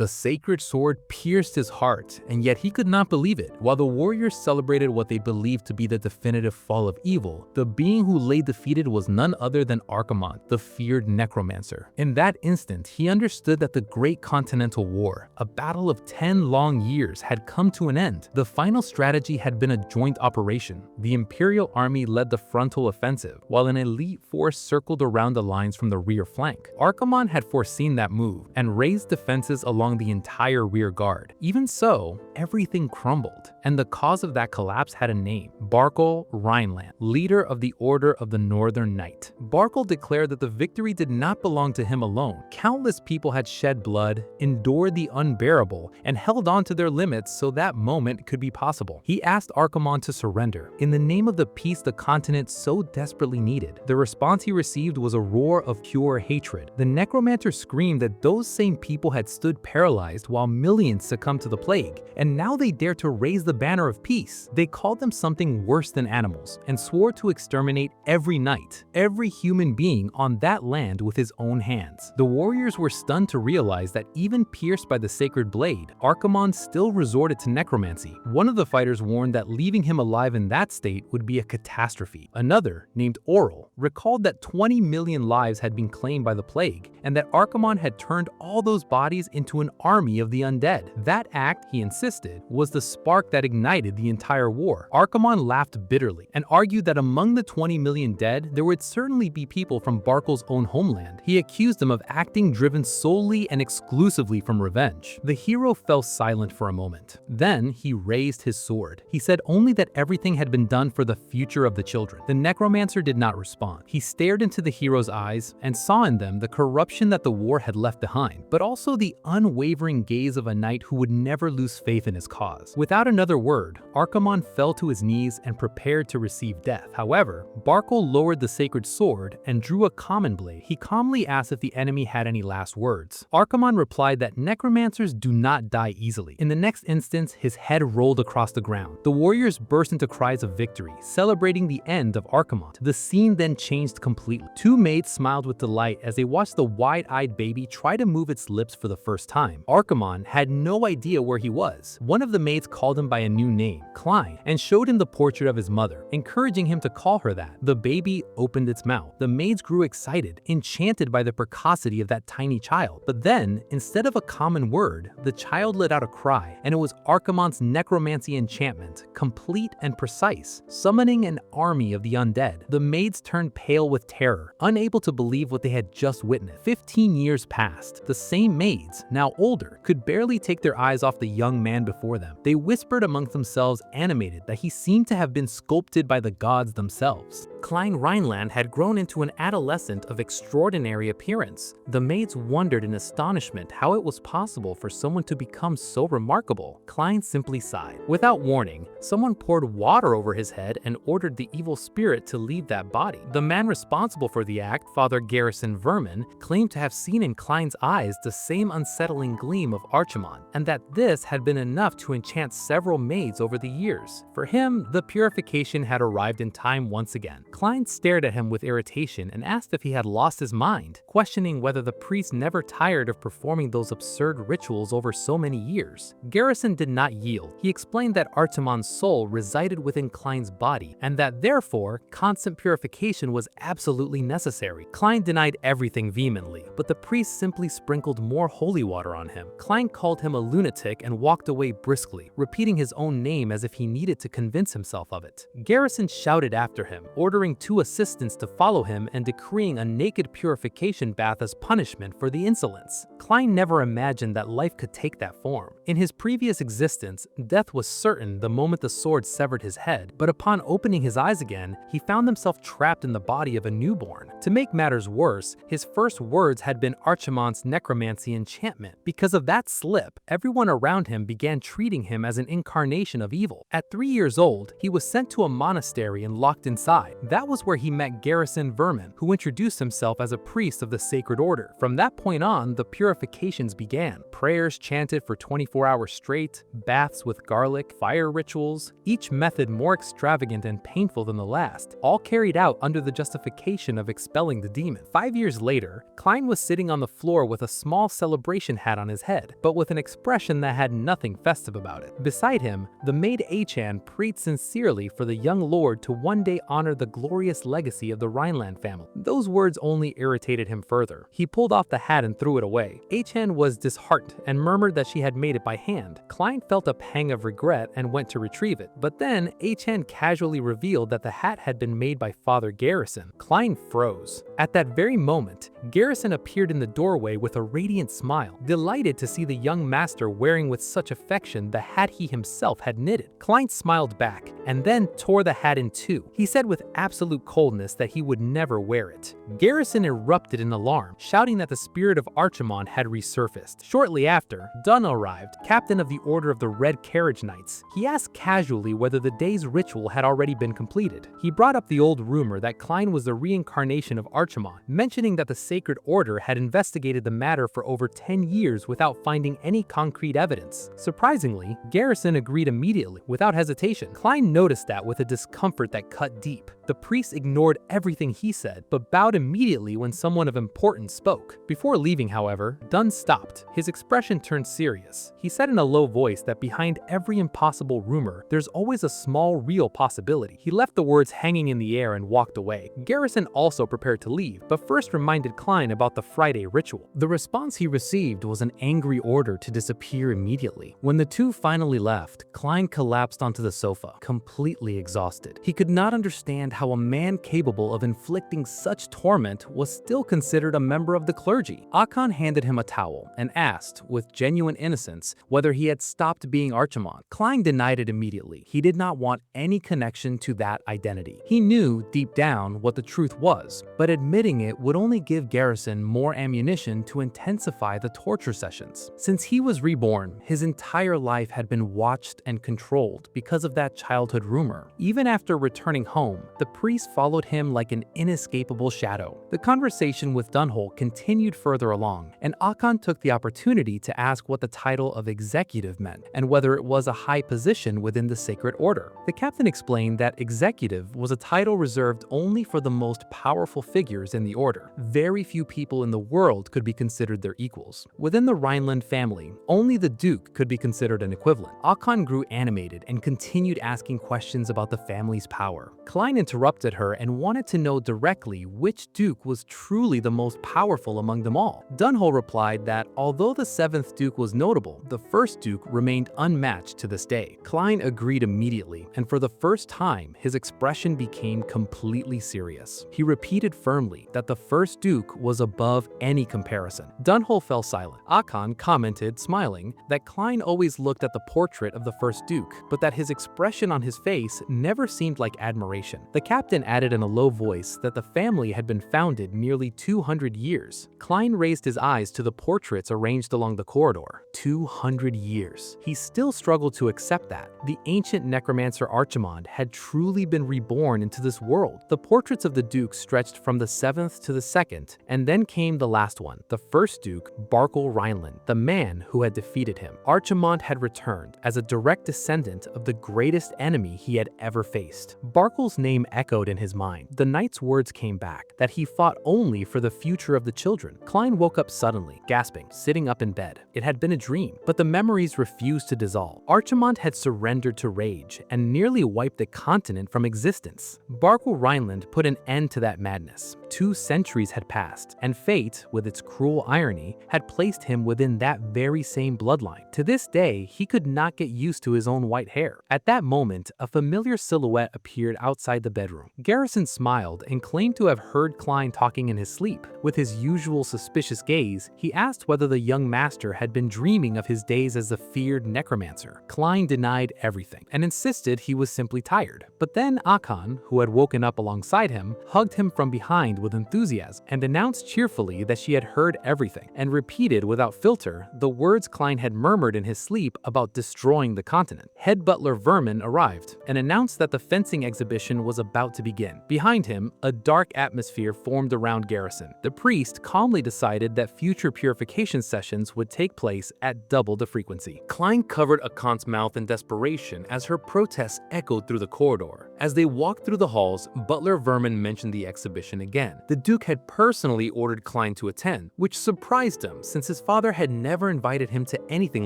The sacred sword pierced his heart, and yet he could not believe it. While the warriors celebrated what they believed to be the definitive fall of evil, the being who lay defeated was none other than Archimonde, the feared necromancer. In that instant, he understood that the Great Continental War, a battle of 10 long years, had come to an end. The final strategy had been a joint operation. The Imperial army led the frontal offensive, while an elite force circled around the lines from the rear flank. Archimonde had foreseen that move and raised defenses along the entire rear guard. Even so, everything crumbled, and the cause of that collapse had a name: Barkol Rhineland, leader of the Order of the Northern Knight. Barkol declared that the victory did not belong to him alone. Countless people had shed blood, endured the unbearable, and held on to their limits so that moment could be possible. He asked Archimonde to surrender, in the name of the peace the continent so desperately needed. The response he received was a roar of pure hatred. The necromancer screamed that those same people had stood paralyzed while millions succumbed to the plague, and now they dared to raise the banner of peace. They called them something worse than animals, and swore to exterminate every knight, every human being on that land with his own hands. The warriors were stunned to realize that even pierced by the sacred blade, Archimonde still resorted to necromancy. One of the fighters warned that leaving him alive in that state would be a catastrophe. Another, named Oral, recalled that 20 million lives had been claimed by the plague, and that Archimonde had turned all those bodies into an army of the undead. That act, he insisted, was the spark that ignited the entire war. Archimonde laughed bitterly and argued that among the 20 million dead, there would certainly be people from Barkol's own homeland. He accused them of acting driven solely and exclusively from revenge. The hero fell silent for a moment. Then he raised his sword. He said only that everything had been done for the future of the children. The necromancer did not respond. He stared into the hero's eyes and saw in them the corruption that the war had left behind, but also the unwavering gaze of a knight who would never lose faith in his cause. Without another word, Archimonde fell to his knees and prepared to receive death. However, Barkol lowered the sacred sword and drew a common blade. He calmly asked if the enemy had any last words. Archimonde replied that necromancers do not die easily. In the next instance, his head rolled across the ground. The warriors burst into cries of victory, celebrating the end of Archimonde. The scene then changed completely. Two maids smiled with delight as they watched the wide-eyed baby try to move its lips for the first time. Archimonde had no idea where he was. One of the maids called him by a new name, Klein, and showed him the portrait of his mother, encouraging him to call her that. The baby opened its mouth. The maids grew excited, enchanted by the precocity of that tiny child. But then, instead of a common word, the child let out a cry, and it was Archimonde's necromancy enchantment, complete and precise, summoning an army of the undead. The maids turned pale with terror, unable to believe what they had just witnessed. 15 years passed. The same maids, now older, could barely take their eyes off the young man before them. They whispered amongst themselves, animated, that he seemed to have been sculpted by the gods themselves. Klein Rhineland had grown into an adolescent of extraordinary appearance. The maids wondered in astonishment how it was possible for someone to become so remarkable. Klein simply sighed. Without warning, someone poured water over his head and ordered the evil spirit to leave that body. The man responsible for the act, Father Garrison Vermin, claimed to have seen in Klein's eyes the same unsettling gleam of Archimonde, and that this had been enough to enchant several maids over the years. For him, the purification had arrived in time once again. Klein stared at him with irritation and asked if he had lost his mind, questioning whether the priest never tired of performing those absurd rituals over so many years. Garrison did not yield. He explained that Archimonde's soul resided within Klein's body, and that therefore, constant purification was absolutely necessary. Klein denied everything vehemently, but the priest simply sprinkled more holy water on him. Klein called him a lunatic and walked away briskly, repeating his own name as if he needed to convince himself of it. Garrison shouted after him, ordering two assistants to follow him and decreeing a naked purification bath as punishment for the insolence. Klein never imagined that life could take that form. In his previous existence, death was certain the moment the sword severed his head, but upon opening his eyes again, he found himself trapped in the body of a newborn. To make matters worse, his first words had been Archimonde's necromancy enchantment. Because of that slip, everyone around him began treating him as an incarnation of evil. At 3 years old, he was sent to a monastery and locked inside. That was where he met Garrison Vermin, who introduced himself as a priest of the Sacred Order. From that point on, the purifications began. Prayers chanted for 24 hours straight, baths with garlic, fire rituals, each method more extravagant and painful than the last, all carried out under the justification of expelling the demon. 5 years later, Klein was sitting on the floor with a small celebration hat on his head, but with an expression that had nothing festive about it. Beside him, the maid Achan prayed sincerely for the young lord to one day honor the glorious legacy of the Rhineland family. Those words only irritated him further. He pulled off the hat and threw it away. Achan was disheartened and murmured that she had made it by hand. Klein felt a pang of regret and went to retrieve it, but then Achan casually revealed that the hat had been made by Father Garrison. Klein froze. At that very moment, Garrison appeared in the doorway with a radiant smile, delighted to see the young master wearing with such affection the hat he himself had knitted. Klein smiled back and then tore the hat in two. He said with absolute coldness that he would never wear it. Garrison erupted in alarm, shouting that the spirit of Archimond had resurfaced. Shortly after, Dunn arrived, captain of the Order of the Red Carriage Knights. He asked casually whether the day's ritual had already been completed. He brought up the old rumor that Klein was the reincarnation of Archimond, mentioning that the Sacred Order had investigated the matter for over 10 years without finding any concrete evidence. Surprisingly, Garrison agreed immediately, without hesitation. Klein noticed that with a discomfort that cut deep. The priest ignored everything he said, but bowed immediately when someone of importance spoke. Before leaving, however, Dunn stopped. His expression turned serious. He said in a low voice that behind every impossible rumor, there's always a small, real possibility. He left the words hanging in the air and walked away. Garrison also prepared to leave, but first reminded Klein about the Friday ritual. The response he received was an angry order to disappear immediately. When the two finally left, Klein collapsed onto the sofa, completely exhausted. He could not understand how a man capable of inflicting such torment was still considered a member of the clergy. Achan handed him a towel and asked, with genuine innocence, whether he had stopped being Archimond. Klein denied it immediately. He did not want any connection to that identity. He knew, deep down, what the truth was, but admitting it would only give Garrison more ammunition to intensify the torture sessions. Since he was reborn, his entire life had been watched and controlled because of that childhood rumor. Even after returning home, the priest followed him like an inescapable shadow. The conversation with Dunhol continued further along, and Achan took the opportunity to ask what the title of executive meant and whether it was a high position within the Sacred Order. The captain explained that executive was a title reserved only for the most powerful figures in the order. Very few people in the world could be considered their equals. Within the Rhineland family, only the Duke could be considered an equivalent. Achan grew animated and continued asking questions about the family's power. Klein interrupted her and wanted to know directly which Duke was truly the most powerful among them all. Dunhol replied that although the 7th Duke was notable, the 1st Duke remained unmatched to this day. Klein agreed immediately, and for the first time, his expression became completely serious. He repeated firmly that the 1st Duke was above any comparison. Dunhol fell silent. Achan commented, smiling, that Klein always looked at the portrait of the 1st Duke, but that his expression on his face never seemed like admiration. The captain added in a low voice that the family had been founded nearly 200 years. Klein raised his eyes to the portraits arranged along the corridor. 200 years. He still struggled to accept that. The ancient necromancer Archimond had truly been reborn into this world. The portraits of the Dukes stretched from the 7th to the 2nd, and then came the last one, the 1st Duke, Barkle Rhineland, the man who had defeated him. Archimond had returned as a direct descendant of the greatest enemy he had ever faced. Barkle's name echoed in his mind. The knight's words came back, that he fought only for the future of the children. Klein woke up suddenly, gasping, sitting up in bed. It had been a dream, but the memories refused to dissolve. Archimond had surrendered to rage and nearly wiped the continent from existence. Barkle Rhineland put an end to that madness. 2 centuries had passed, and fate, with its cruel irony, had placed him within that very same bloodline. To this day, he could not get used to his own white hair. At that moment, a familiar silhouette appeared outside the bedroom. Garrison smiled and claimed to have heard Klein talking in his sleep. With his usual suspicious gaze, he asked whether the young master had been dreaming of his days as the feared necromancer. Klein denied everything and insisted he was simply tired. But then Achan, who had woken up alongside him, hugged him from behind with enthusiasm and announced cheerfully that she had heard everything, and repeated without filter the words Klein had murmured in his sleep about destroying the continent. Head butler Vermin arrived and announced that the fencing exhibition was about about to begin. Behind him, a dark atmosphere formed around Garrison. The priest calmly decided that future purification sessions would take place at double the frequency. Klein covered Akant's mouth in desperation as her protests echoed through the corridor. As they walked through the halls, Butler Vermin mentioned the exhibition again. The Duke had personally ordered Klein to attend, which surprised him since his father had never invited him to anything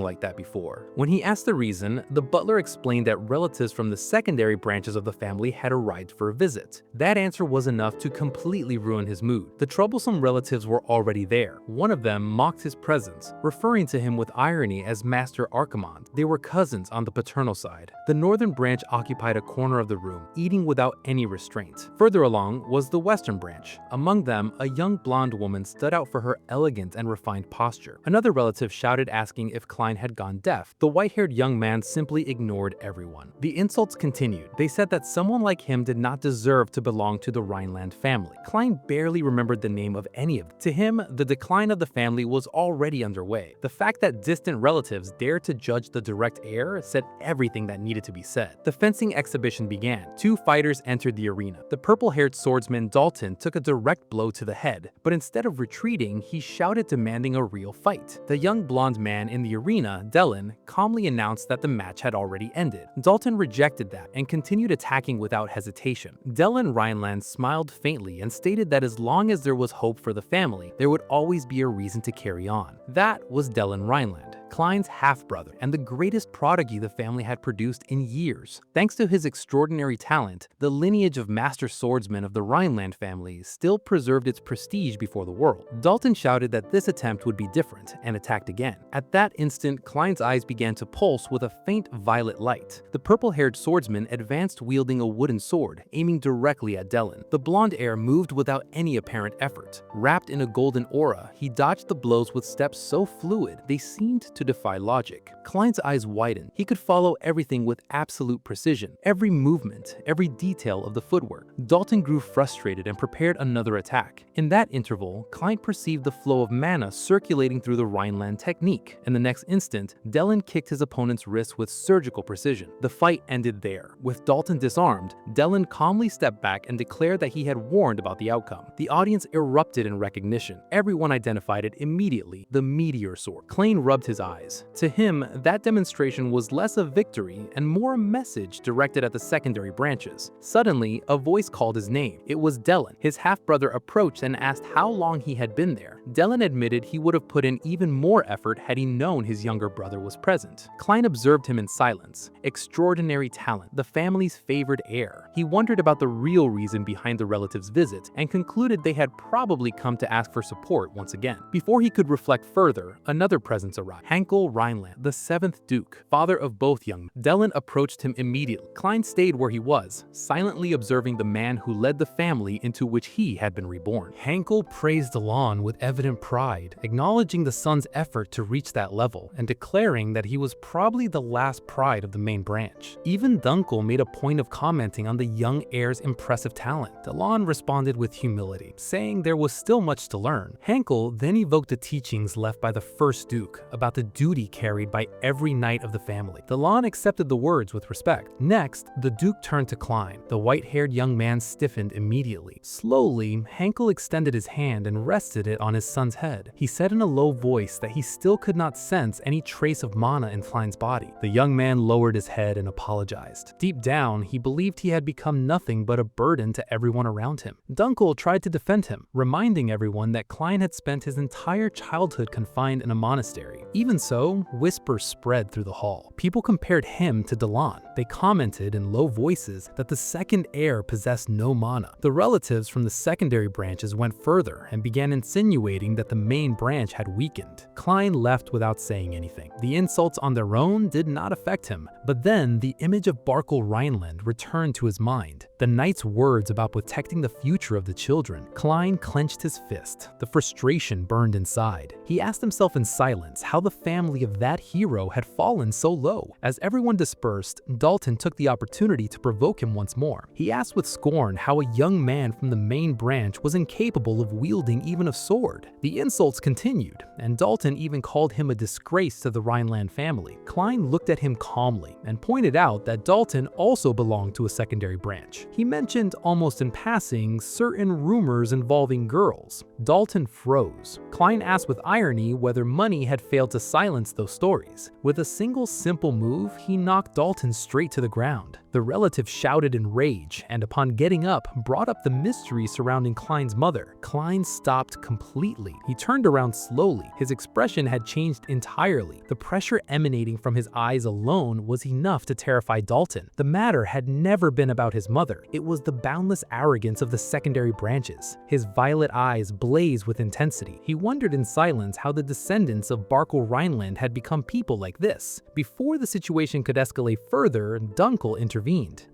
like that before. When he asked the reason, the butler explained that relatives from the secondary branches of the family had arrived for a visit. That answer was enough to completely ruin his mood. The troublesome relatives were already there. One of them mocked his presence, referring to him with irony as Master Archimond. They were cousins on the paternal side. The northern branch occupied a corner of the room, eating without any restraint. Further along was the western branch. Among them, a young blonde woman stood out for her elegant and refined posture. Another relative shouted, asking if Klein had gone deaf. The white-haired young man simply ignored everyone. The insults continued. They said that someone like him did not deserve to belong to the Rhineland family. Klein barely remembered the name of any of them. To him, the decline of the family was already underway. The fact that distant relatives dared to judge the direct heir said everything that needed to be said. The fencing exhibition began. Two fighters entered the arena. The purple-haired swordsman Dalton took a direct blow to the head, but instead of retreating, he shouted, demanding a real fight. The young blonde man in the arena, Dellen, calmly announced that the match had already ended. Dalton rejected that and continued attacking without hesitation. Dellen Rhineland smiled faintly and stated that as long as there was hope for the family, there would always be a reason to carry on. That was Dellen Rhineland, Klein's half-brother and the greatest prodigy the family had produced in years. Thanks to his extraordinary talent, the lineage of master swordsmen of the Rhineland family still preserved its prestige before the world. Dalton shouted that this attempt would be different and attacked again. At that instant, Klein's eyes began to pulse with a faint violet light. The purple-haired swordsman advanced wielding a wooden sword, aiming directly at Dellen. The blonde heir moved without any apparent effort. Wrapped in a golden aura, he dodged the blows with steps so fluid they seemed to defy logic. Klein's eyes widened. He could follow everything with absolute precision, every movement, every detail of the footwork. Dalton grew frustrated and prepared another attack. In that interval, Klein perceived the flow of mana circulating through the Rhineland technique. In the next instant, Dellen kicked his opponent's wrist with surgical precision. The fight ended there. With Dalton disarmed, Dellen calmly stepped back and declared that he had warned about the outcome. The audience erupted in recognition. Everyone identified it immediately: the meteor sword. Klein rubbed his eyes. To him, that demonstration was less a victory and more a message directed at the secondary branches. Suddenly, a voice called his name. It was Dellen. His half-brother approached and asked how long he had been there. Dellen admitted he would have put in even more effort had he known his younger brother was present. Klein observed him in silence. Extraordinary talent, the family's favored heir. He wondered about the real reason behind the relatives' visit and concluded they had probably come to ask for support once again. Before he could reflect further, another presence arrived. Hankel Rhineland, the 7th Duke, father of both young men. Dellen approached him immediately. Klein stayed where he was, silently observing the man who led the family into which he had been reborn. Hankel praised Delon with evident pride, acknowledging the son's effort to reach that level and declaring that he was probably the last pride of the main branch. Even Dunkel made a point of commenting on the young heir's impressive talent. Delon responded with humility, saying there was still much to learn. Hankel then evoked the teachings left by the 1st Duke about the duty carried by every knight of the family. Delon accepted the words with respect. Next, the Duke turned to Klein. The white-haired young man stiffened immediately. Slowly, Hankel extended his hand and rested it on his son's head. He said in a low voice that he still could not sense any trace of mana in Klein's body. The young man lowered his head and apologized. Deep down, he believed he had become nothing but a burden to everyone around him. Dunkel tried to defend him, reminding everyone that Klein had spent his entire childhood confined in a monastery. Even so, whispers spread through the hall. People compared him to Delon. They commented in low voices that the second heir possessed no mana. The relatives from the secondary branches went further and began insinuating that the main branch had weakened. Klein left without saying anything. The insults on their own did not affect him, but then the image of Barkel Rhineland returned to his mind. The knight's words about protecting the future of the children. Klein clenched his fist. The frustration burned inside. He asked himself in silence how the family of that hero had fallen so low. As everyone dispersed, Dalton took the opportunity to provoke him once more. He asked with scorn how a young man from the main branch was incapable of wielding even a sword. The insults continued, and Dalton even called him a disgrace to the Rhineland family. Klein looked at him calmly and pointed out that Dalton also belonged to a secondary branch. ranch. He mentioned, almost in passing, certain rumors involving girls. Dalton froze. Klein asked with irony whether money had failed to silence those stories. With a single simple move, he knocked Dalton straight to the ground. The relative shouted in rage, and upon getting up, brought up the mystery surrounding Klein's mother. Klein stopped completely. He turned around slowly. His expression had changed entirely. The pressure emanating from his eyes alone was enough to terrify Dalton. The matter had never been about his mother. It was the boundless arrogance of the secondary branches. His violet eyes blazed with intensity. He wondered in silence how the descendants of Barkle Rhineland had become people like this. Before the situation could escalate further, Dunkel intervened.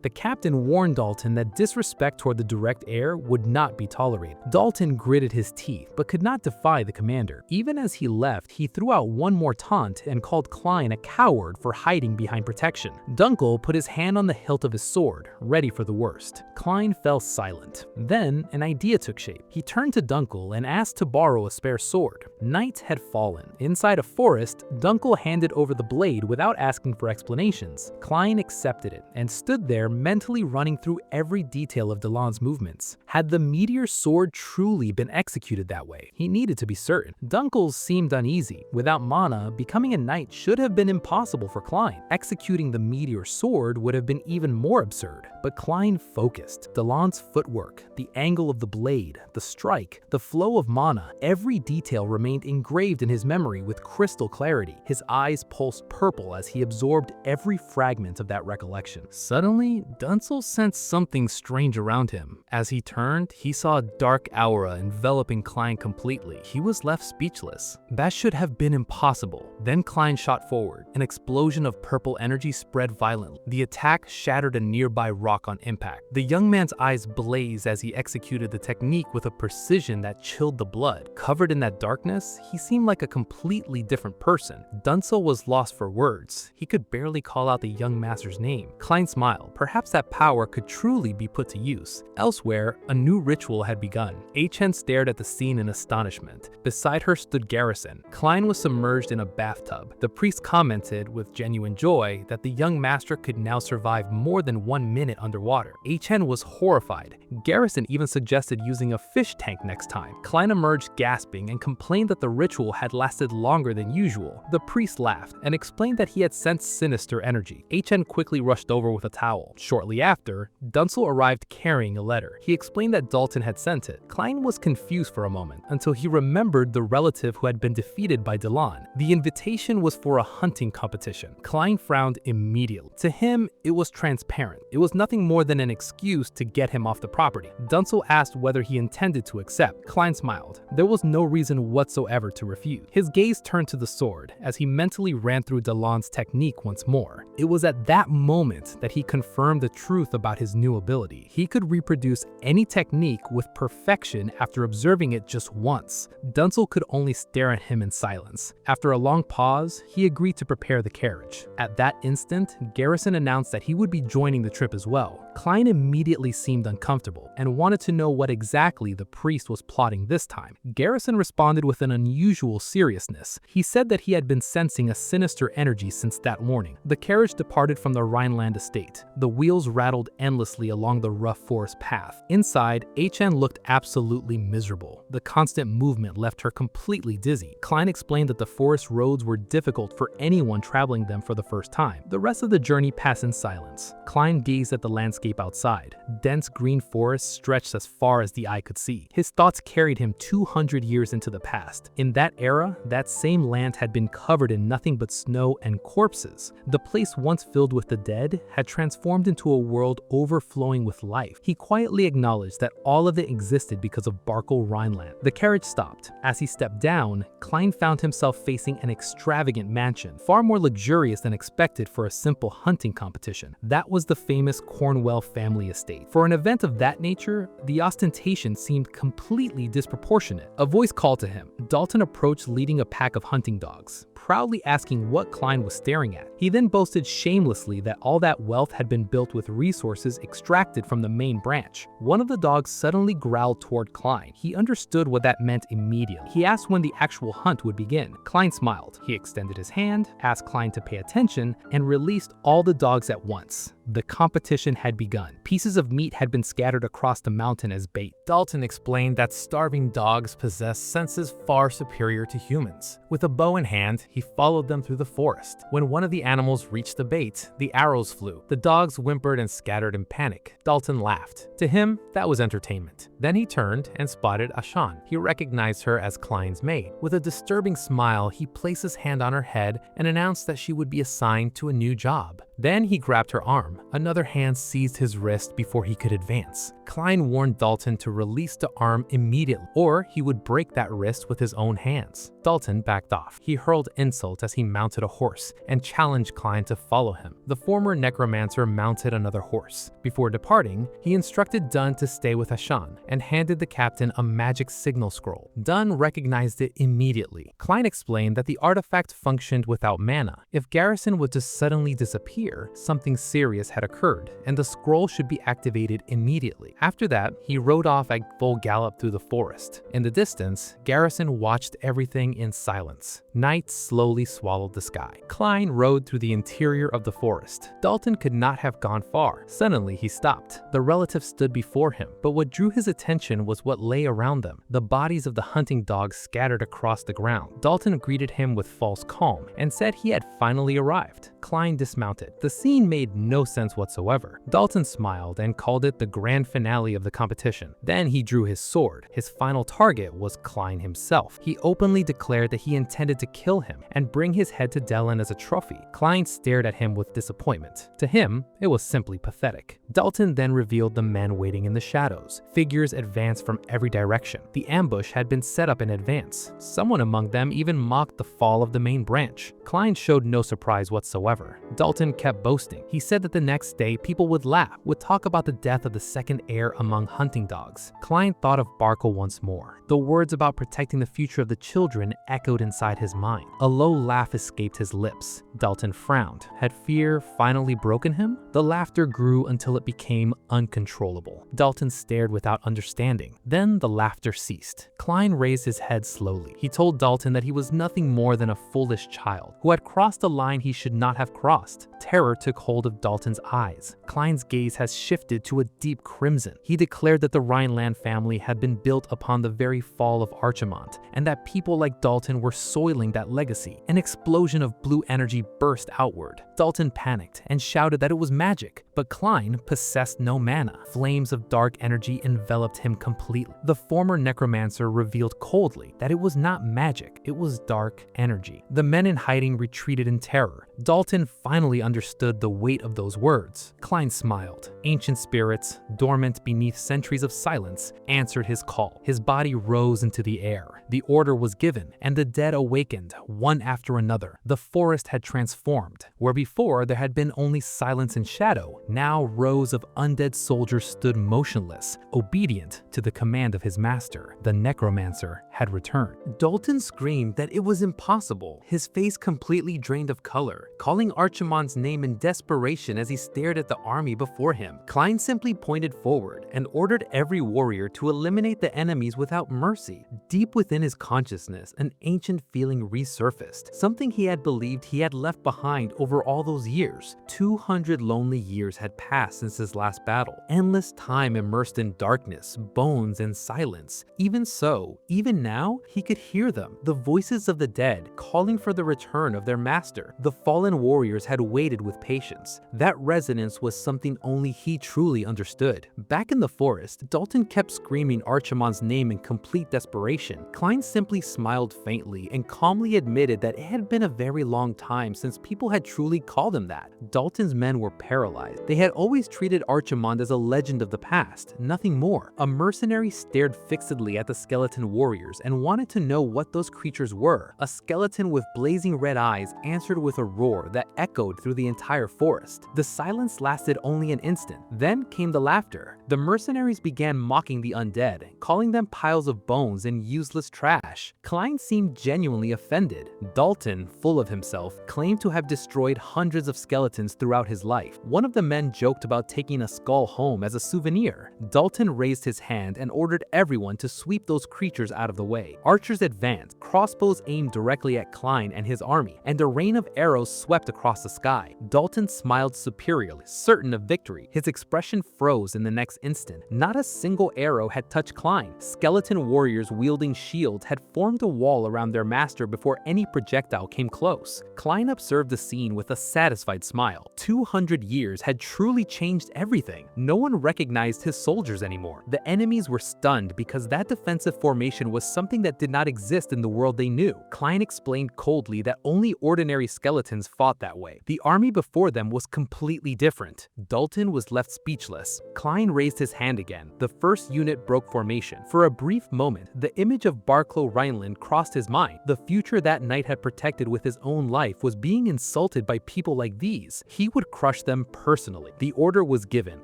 The captain warned Dalton that disrespect toward the direct heir would not be tolerated. Dalton gritted his teeth, but could not defy the commander. Even as he left, he threw out one more taunt and called Klein a coward for hiding behind protection. Dunkel put his hand on the hilt of his sword, ready for the worst. Klein fell silent. Then, an idea took shape. He turned to Dunkel and asked to borrow a spare sword. Night had fallen. Inside a forest, Dunkel handed over the blade without asking for explanations. Klein accepted it and stood there mentally running through every detail of Delon's movements. Had the meteor sword truly been executed that way? He needed to be certain. Dunkel seemed uneasy. Without mana, becoming a knight should have been impossible for Klein. Executing the meteor sword would have been even more absurd. But Klein focused. Delon's footwork, the angle of the blade, the strike, the flow of mana, every detail remained engraved in his memory with crystal clarity. His eyes pulsed purple as he absorbed every fragment of that recollection. Suddenly, Dunkel sensed something strange around him. As he turned, he saw a dark aura enveloping Klein completely. He was left speechless. That should have been impossible. Then Klein shot forward. An explosion of purple energy spread violently. The attack shattered a nearby rock on impact. The young man's eyes blazed as he executed the technique with a precision that chilled the blood. Covered in that darkness, he seemed like a completely different person. Dunkel was lost for words. He could barely call out the young master's name. Klein smiled. Perhaps that power could truly be put to use. Elsewhere, a new ritual had begun. Chen stared at the scene in astonishment. Beside her stood Garrison. Klein was submerged in a bathtub. The priest commented with genuine joy that the young master could now survive more than 1 minute underwater. Chen was horrified. Garrison even suggested using a fish tank next time. Klein emerged gasping and complained that the ritual had lasted longer than usual. The priest laughed and explained that he had sensed sinister energy. Chen quickly rushed over with a towel. Shortly after, Dunkel arrived carrying a letter. He explained that Dalton had sent it. Klein was confused for a moment until he remembered the relative who had been defeated by Delon. The invitation was for a hunting competition. Klein frowned immediately. To him, it was transparent. It was nothing more than an excuse to get him off the property. Dunkel asked whether he intended to accept. Klein smiled. There was no reason whatsoever to refuse. His gaze turned to the sword as he mentally ran through Delon's technique once more. It was at that moment that he confirmed the truth about his new ability. He could reproduce any technique with perfection after observing it just once. Dunkel could only stare at him in silence. After a long pause, he agreed to prepare the carriage. At that instant, Garrison announced that he would be joining the trip as well. Klein immediately seemed uncomfortable and wanted to know what exactly the priest was plotting this time. Garrison responded with an unusual seriousness. He said that he had been sensing a sinister energy since that morning. The carriage departed from the Rhineland estate. The wheels rattled endlessly along the rough forest path. Inside, Chen looked absolutely miserable. The constant movement left her completely dizzy. Klein explained that the forest roads were difficult for anyone traveling them for the first time. The rest of the journey passed in silence. Klein gazed at the landscape outside. Dense green forest stretched as far as the eye could see. His thoughts carried him 200 years into the past. In that era, that same land had been covered in nothing but snow and corpses. The place once filled with the dead had transformed into a world overflowing with life. He quietly acknowledged that all of it existed because of Barkle Rhineland. The carriage stopped. As he stepped down, Klein found himself facing an extravagant mansion, far more luxurious than expected for a simple hunting competition. That was the famous Cornwell family estate. For an event of that nature, the ostentation seemed completely disproportionate. A voice called to him. Dalton approached leading a pack of hunting dogs, proudly asking what Klein was staring at. He then boasted shamelessly that all that wealth had been built with resources extracted from the main branch. One of the dogs suddenly growled toward Klein. He understood what that meant immediately. He asked when the actual hunt would begin. Klein smiled. He extended his hand, asked Klein to pay attention, and released all the dogs at once. The competition had begun. Pieces of meat had been scattered across the mountain as bait. Dalton explained that starving dogs possess senses far superior to humans. With a bow in hand, he followed them through the forest. When one of the animals reached the bait, the arrows flew. The dogs whimpered and scattered in panic. Dalton laughed. To him, that was entertainment. Then he turned and spotted Ashan. He recognized her as Klein's maid. With a disturbing smile, he placed his hand on her head and announced that she would be assigned to a new job. Then he grabbed her arm. Another hand seized his wrist before he could advance. Klein warned Dalton to release the arm immediately, or he would break that wrist with his own hands. Dalton backed off. He hurled insults as he mounted a horse and challenged Klein to follow him. The former necromancer mounted another horse. Before departing, he instructed Dunn to stay with Ashan and handed the captain a magic signal scroll. Dunn recognized it immediately. Klein explained that the artifact functioned without mana. If Garrison would just suddenly disappear, something serious had occurred, and the scroll should be activated immediately. After that, he rode off at full gallop through the forest. In the distance, Garrison watched everything in silence. Night slowly swallowed the sky. Klein rode through the interior of the forest. Dalton could not have gone far. Suddenly, he stopped. The relative stood before him, but what drew his attention was what lay around them. The bodies of the hunting dogs scattered across the ground. Dalton greeted him with false calm and said he had finally arrived. Klein dismounted. The scene made no sense whatsoever. Dalton smiled and called it the grand finale of the competition. Then he drew his sword. His final target was Klein himself. He openly declared that he intended to kill him and bring his head to Dellen as a trophy. Klein stared at him with disappointment. To him, it was simply pathetic. Dalton then revealed the men waiting in the shadows. Figures advanced from every direction. The ambush had been set up in advance. Someone among them even mocked the fall of the main branch. Klein showed no surprise whatsoever. Dalton kept boasting. He said that the next day people would laugh, would talk about the death of the second heir among hunting dogs. Klein thought of Barkle once more. The words about protecting the future of the children echoed inside his mind. A low laugh escaped his lips. Dalton frowned. Had fear finally broken him? The laughter grew until it became uncontrollable. Dalton stared without understanding. Then the laughter ceased. Klein raised his head slowly. He told Dalton that he was nothing more than a foolish child who had crossed a line he should not have crossed. Terror took hold of Dalton's eyes. Klein's gaze has shifted to a deep crimson. He declared that the Rhineland family had been built upon the very fall of Archimont, and that people like Dalton were soiling that legacy. An explosion of blue energy burst outward. Dalton panicked and shouted that it was magic, but Klein possessed no mana. Flames of dark energy enveloped him completely. The former necromancer revealed coldly that it was not magic, it was dark energy. The men in hiding retreated in terror. Dalton finally understood the weight of those words. Klein smiled. Ancient spirits, dormant beneath centuries of silence, answered his call. His body rose into the air. The order was given, and the dead awakened, one after another. The forest had transformed. Where before there had been only silence and shadow, now rows of undead soldiers stood motionless, obedient to the command of his master. The necromancer had returned. Dalton screamed that it was impossible, his face completely drained of color, calling Archimont's name in desperation as he stared at the army before him. Klein simply pointed forward and ordered every warrior to eliminate the enemies without mercy. Deep within his consciousness, an ancient feeling resurfaced, something he had believed he had left behind over all those years. 200 lonely years had passed since his last battle. Endless time immersed in darkness, bones, and silence. Even so, even now, he could hear them, the voices of the dead, calling for the return of their master. The fallen warriors had waited with patience. That resonance was something only he truly understood. Back in the forest, Dalton kept screaming Archimont's name in complete desperation. Klein simply smiled faintly and calmly admitted that it had been a very long time since people had truly called him that. Dalton's men were paralyzed. They had always treated Archimont as a legend of the past, nothing more. A mercenary stared fixedly at the skeleton warriors and wanted to know what those creatures were. A skeleton with blazing red eyes answered with a roar that echoed through the entire forest. The silence lasted only an instant. instant. Then came the laughter. The mercenaries began mocking the undead, calling them piles of bones and useless trash. Klein seemed genuinely offended. Dalton, full of himself, claimed to have destroyed hundreds of skeletons throughout his life. One of the men joked about taking a skull home as a souvenir. Dalton raised his hand and ordered everyone to sweep those creatures out of the way. Archers advanced, crossbows aimed directly at Klein and his army, and a rain of arrows swept across the sky. Dalton smiled superiorly, certain of victory. His expression froze in the next instant. Not a single arrow had touched Klein. Skeleton warriors wielding shields had formed a wall around their master before any projectile came close. Klein observed the scene with a satisfied smile. 200 years had truly changed everything. No one recognized his soldiers anymore. The enemies were stunned because that defensive formation was something that did not exist in the world they knew. Klein explained coldly that only ordinary skeletons fought that way. The army before them was completely different. Dalton was left speechless. Klein raised his hand again. The first unit broke formation. For a brief moment, the image of Barclow Rhineland crossed his mind. The future that knight had protected with his own life was being insulted by people like these. He would crush them personally. The order was given.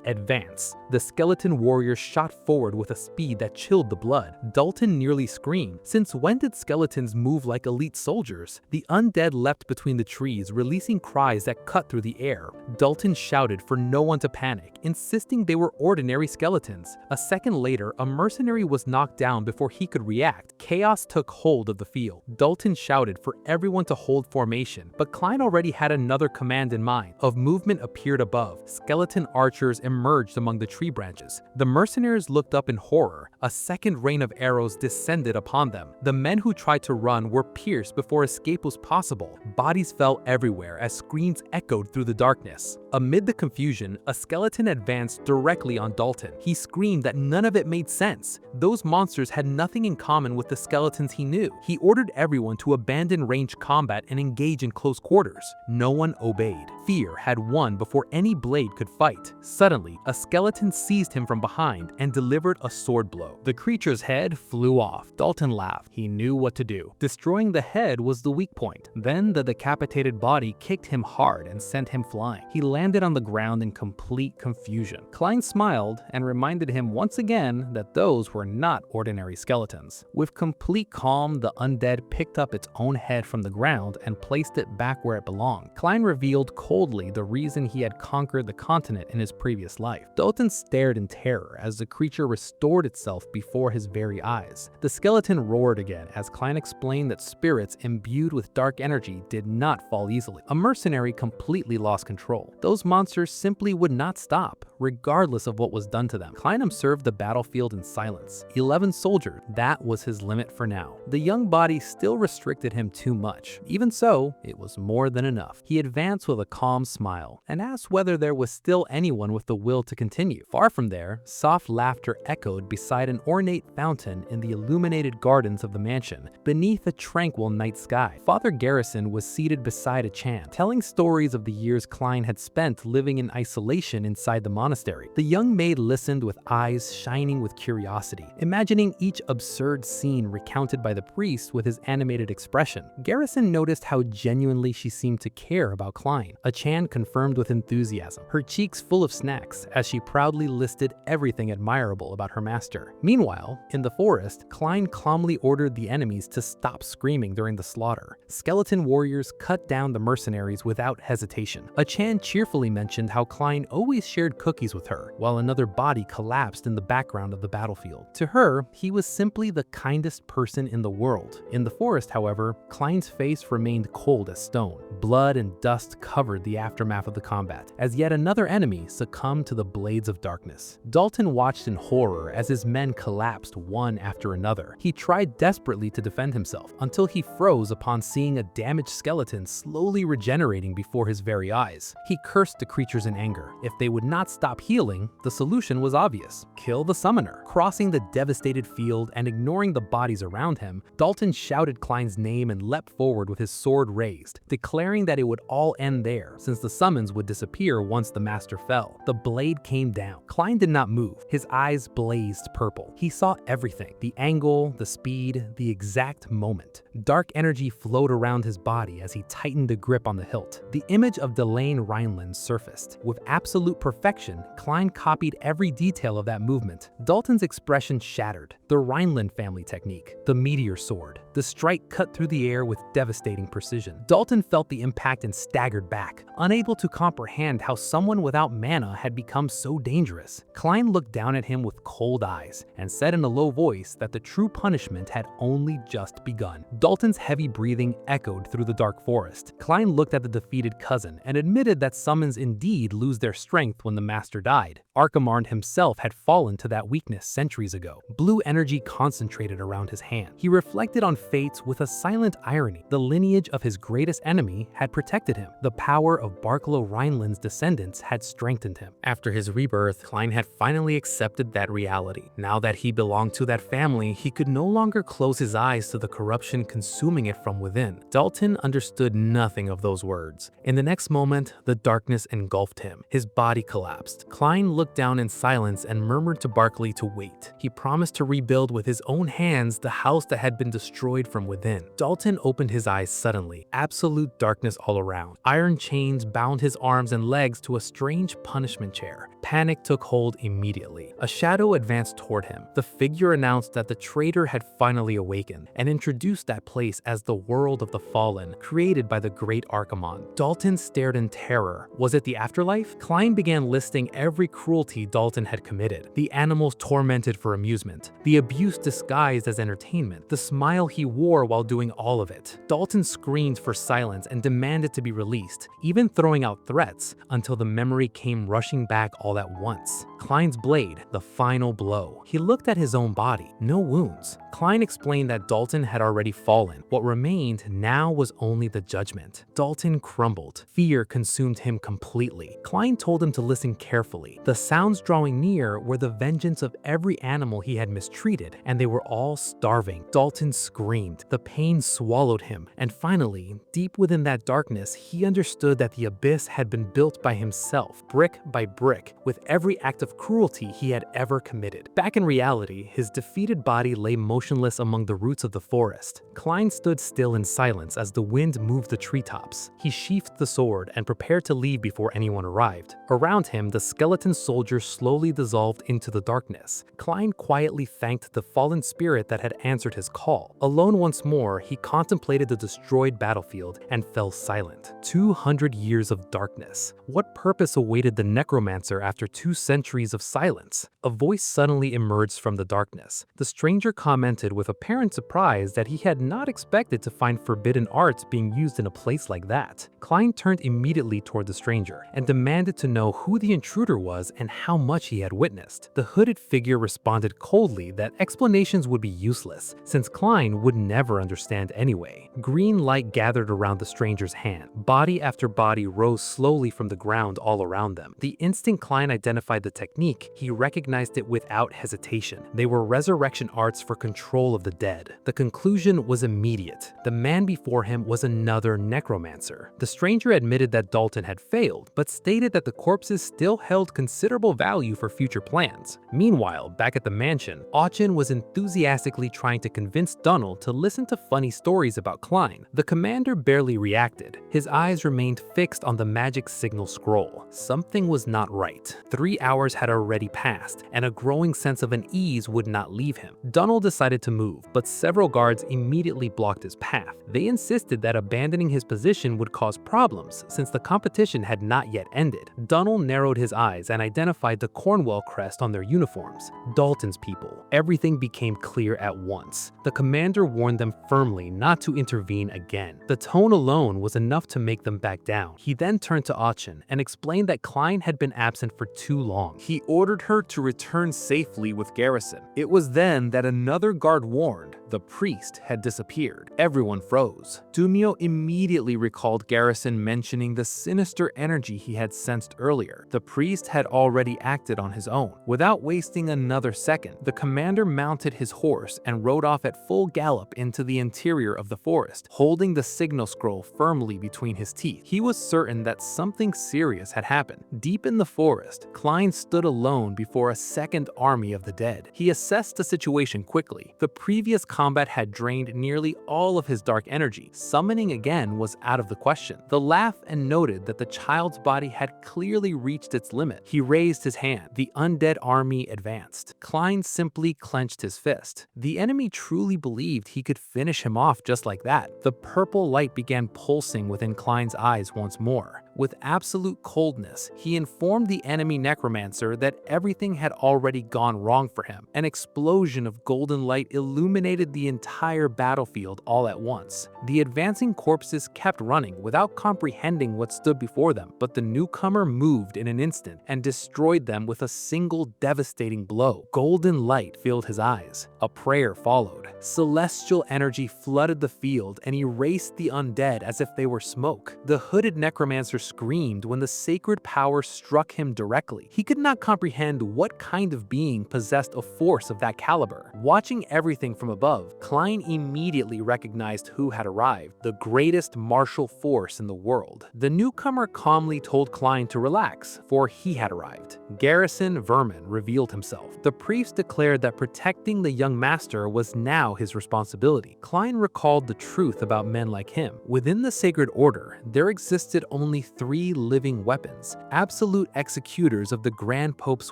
Advance. The skeleton warriors shot forward with a speed that chilled the blood. Dalton nearly screamed. Since when did skeletons move like elite soldiers? The undead leapt between the trees, releasing cries that cut through the air. Dalton shouted for no one to panic, insisting they were ordinary skeletons. A second later, a mercenary was knocked down before he could react. Chaos took hold of the field. Dalton shouted for everyone to hold formation, but Klein already had another command in mind. Of movement appeared above. Skeleton archers emerged among the tree branches. The mercenaries looked up in horror. A second rain of arrows descended upon them. The men who tried to run were pierced before escape was possible. Bodies fell everywhere as screams echoed through the darkness. Amid the confusion, a skeleton advanced directly on Dalton. He screamed that none of it made sense. Those monsters had nothing in common with the skeletons he knew. He ordered everyone to abandon ranged combat and engage in close quarters. No one obeyed. Fear had won before any blade could fight. Suddenly, a skeleton seized him from behind and delivered a sword blow. The creature's head flew off. Dalton laughed. He knew what to do. Destroying the head was the weak point. Then the decapitated body kicked him hard and sent him flying. He landed on the ground in complete confusion. Klein smiled and reminded him once again that those were not ordinary skeletons. With complete calm, the undead picked up its own head from the ground and placed it back where it belonged. Klein revealed coldly the reason he had conquered the continent in his previous life. Dalton stared in terror as the creature restored itself before his very eyes. The skeleton roared again as Klein explained that spirits imbued with dark energy did not fall easily. A mercenary completely lost control. Those monsters simply would not stop, regardless of what was done to them. Klein observed the battlefield in silence. 11 soldiers, that was his limit for now. The young body still restricted him too much. Even so, it was more than enough. He advanced with a calm smile and asked whether there was still anyone with the will to continue. Far from there, soft laughter echoed beside an ornate fountain in the illuminated gardens of the mansion, beneath a tranquil night sky. Father Garrison was seated beside a Chan, telling stories of the years Klein had spent living in isolation inside the monastery. The young maid listened with eyes shining with curiosity, imagining each absurd scene recounted by the priest with his animated expression. Garrison noticed how genuinely she seemed to care about Klein. A Chan confirmed with enthusiasm, her cheeks full of snacks as she proudly listed everything admirable about her master. Meanwhile, in the forest, Klein calmly ordered the enemies to stop screaming during the slaughter. Skeleton warriors cut down the mercenaries without hesitation. A Chan cheerfully mentioned how Klein always shared cookies with her, while another body collapsed in the background of the battlefield. To her, he was simply the kindest person in the world. In the forest, however, Klein's face remained cold as stone. Blood and dust covered the aftermath of the combat, as yet another enemy succumbed to the blades of darkness. Dalton watched in horror as his men collapsed one after another. He tried desperately to defend himself, until he froze upon seeing a damaged skeleton slowly regenerating before his very eyes. He cursed the creatures in anger. If they would not stop healing, the solution was obvious: kill the summoner. Crossing the devastated field and ignoring the bodies around him, Dalton shouted Klein's name and leapt forward with his sword raised, declaring that it would all end there. there, since the summons would disappear once the master fell. The blade came down. Klein did not move. His eyes blazed purple. He saw everything: the angle, the speed, the exact moment. Dark energy flowed around his body as he tightened the grip on the hilt. The image of Delane Rhineland surfaced. With absolute perfection, Klein copied every detail of that movement. Dalton's expression shattered. The Rhineland family technique, the meteor sword. The strike cut through the air with devastating precision. Dalton felt the impact and staggered back, unable to comprehend how someone without mana had become so dangerous. Klein looked down at him with cold eyes and said in a low voice that the true punishment had only just begun. Dalton's heavy breathing echoed through the dark forest. Klein looked at the defeated cousin and admitted that summons indeed lose their strength when the master died. Archimarn himself had fallen to that weakness centuries ago. Blue energy concentrated around his hand. He reflected on fates with a silent irony. The lineage of his greatest enemy had protected him. The power of Barklow Rhineland's descendants had strengthened him. After his rebirth, Klein had finally accepted that reality. Now that he belonged to that family, he could no longer close his eyes to the corruption consuming it from within. Dalton understood nothing of those words. In the next moment, the darkness engulfed him. His body collapsed. Klein looked down in silence and murmured to Barkley to wait. He promised to rebuild with his own hands the house that had been destroyed from within. Dalton opened his eyes suddenly. Absolute darkness all around. Iron chains bound his arms and legs to a strange punishment chair. Panic took hold immediately. A shadow advanced toward him. The figure announced that the traitor had finally awakened and introduced that place as the world of the fallen, created by the great Archimonde. Dalton stared in terror. Was it the afterlife? Klein began listing every cruelty Dalton had committed. The animals tormented for amusement. The abuse disguised as entertainment. The smile he wore while doing all of it. Dalton screamed for silence and demanded to be released, even throwing out threats, until the memory came rushing back all at once. Klein's blade, the final blow. He looked at his own body. No wounds. Klein explained that Dalton had already fallen. What remained now was only the judgment. Dalton crumbled. Fear consumed him completely. Klein told him to listen carefully. The sounds drawing near were the vengeance of every animal he had mistreated, and they were all starving. Dalton screamed. The pain swallowed him, and finally, deep within that darkness, he understood that the abyss had been built by himself, brick by brick, with every act of cruelty he had ever committed. Back in reality, his defeated body lay motionless among the roots of the forest. Klein stood still in silence as the wind moved the treetops. He sheathed the sword and prepared to leave before anyone arrived. Around him, the skeleton soldiers slowly dissolved into the darkness. Klein quietly thanked the fallen spirit that had answered his call. Alone once more, he contemplated the destroyed battlefield and fell silent. 200 years of darkness. What purpose awaited the necromancer after 2 centuries of silence? A voice suddenly emerged from the darkness. The stranger commented with apparent surprise that he had not expected to find forbidden arts being used in a place like that. Klein turned immediately toward the stranger and demanded to know who the intruder was and how much he had witnessed. The hooded figure responded coldly that explanations would be useless, since Klein would never understand anyway. Green light gathered around the stranger's hand. Body after body rose slowly from the ground all around them. The instant Klein identified the technique, he recognized it without hesitation. They were resurrection arts for control of the dead. The conclusion was immediate. The man before him was another necromancer. The stranger admitted that Dalton had failed, but stated that the corpses still held considerable value for future plans. Meanwhile, back at the mansion, Auchen was enthusiastically trying to convince Donald to listen to funny stories about Klein. The commander barely reacted. His eyes remained fixed on the magic signal scroll. Something was not right. 3 hours had already passed, and a growing sense of unease would not leave him. Donald decided to move, but several guards immediately blocked his path. They insisted that abandoning his position would cause problems, since the competition had not yet ended. Donald narrowed his eyes and identified the Cornwall crest on their uniforms. Dalton's people. Everything became clear at once. The commander warned them firmly not to intervene again. The tone alone was enough to make them back down. He then turned to Auchen and explained that Klein had been absent for too long. He ordered her to return safely with Garrison. It was then that another guard warned. The priest had disappeared. Everyone froze. Dumio immediately recalled Garrison mentioning the sinister energy he had sensed earlier. The priest had already acted on his own. Without wasting another second, the commander mounted his horse and rode off at full gallop into the interior of the forest, holding the signal scroll firmly between his teeth. He He was certain that something serious had happened. Deep in the forest, Klein stood alone before a second army of the dead. He assessed the situation quickly. The previous combat had drained nearly all of his dark energy. Summoning again was out of the question. The laugh and noted that the child's body had clearly reached its limit. He raised his hand. The undead army advanced. Klein simply clenched his fist. The enemy truly believed he could finish him off just like that. The purple light began pulsing within Klein's eyes once more. With absolute coldness, he informed the enemy necromancer that everything had already gone wrong for him. An explosion of golden light illuminated the entire battlefield all at once. The advancing corpses kept running without comprehending what stood before them, but the newcomer moved in an instant and destroyed them with a single devastating blow. Golden light filled his eyes. A prayer followed. Celestial energy flooded the field and erased the undead as if they were smoke. The hooded necromancer screamed when the sacred power struck him directly. He could not comprehend what kind of being possessed a force of that caliber. Watching everything from above, Klein immediately recognized who had arrived, the greatest martial force in the world. The newcomer calmly told Klein to relax, for he had arrived. Garrison Vermin revealed himself. The priest declared that protecting the young master was now his responsibility. Klein recalled the truth about men like him. Within the sacred order, there existed only 3 living weapons, absolute executors of the Grand Pope's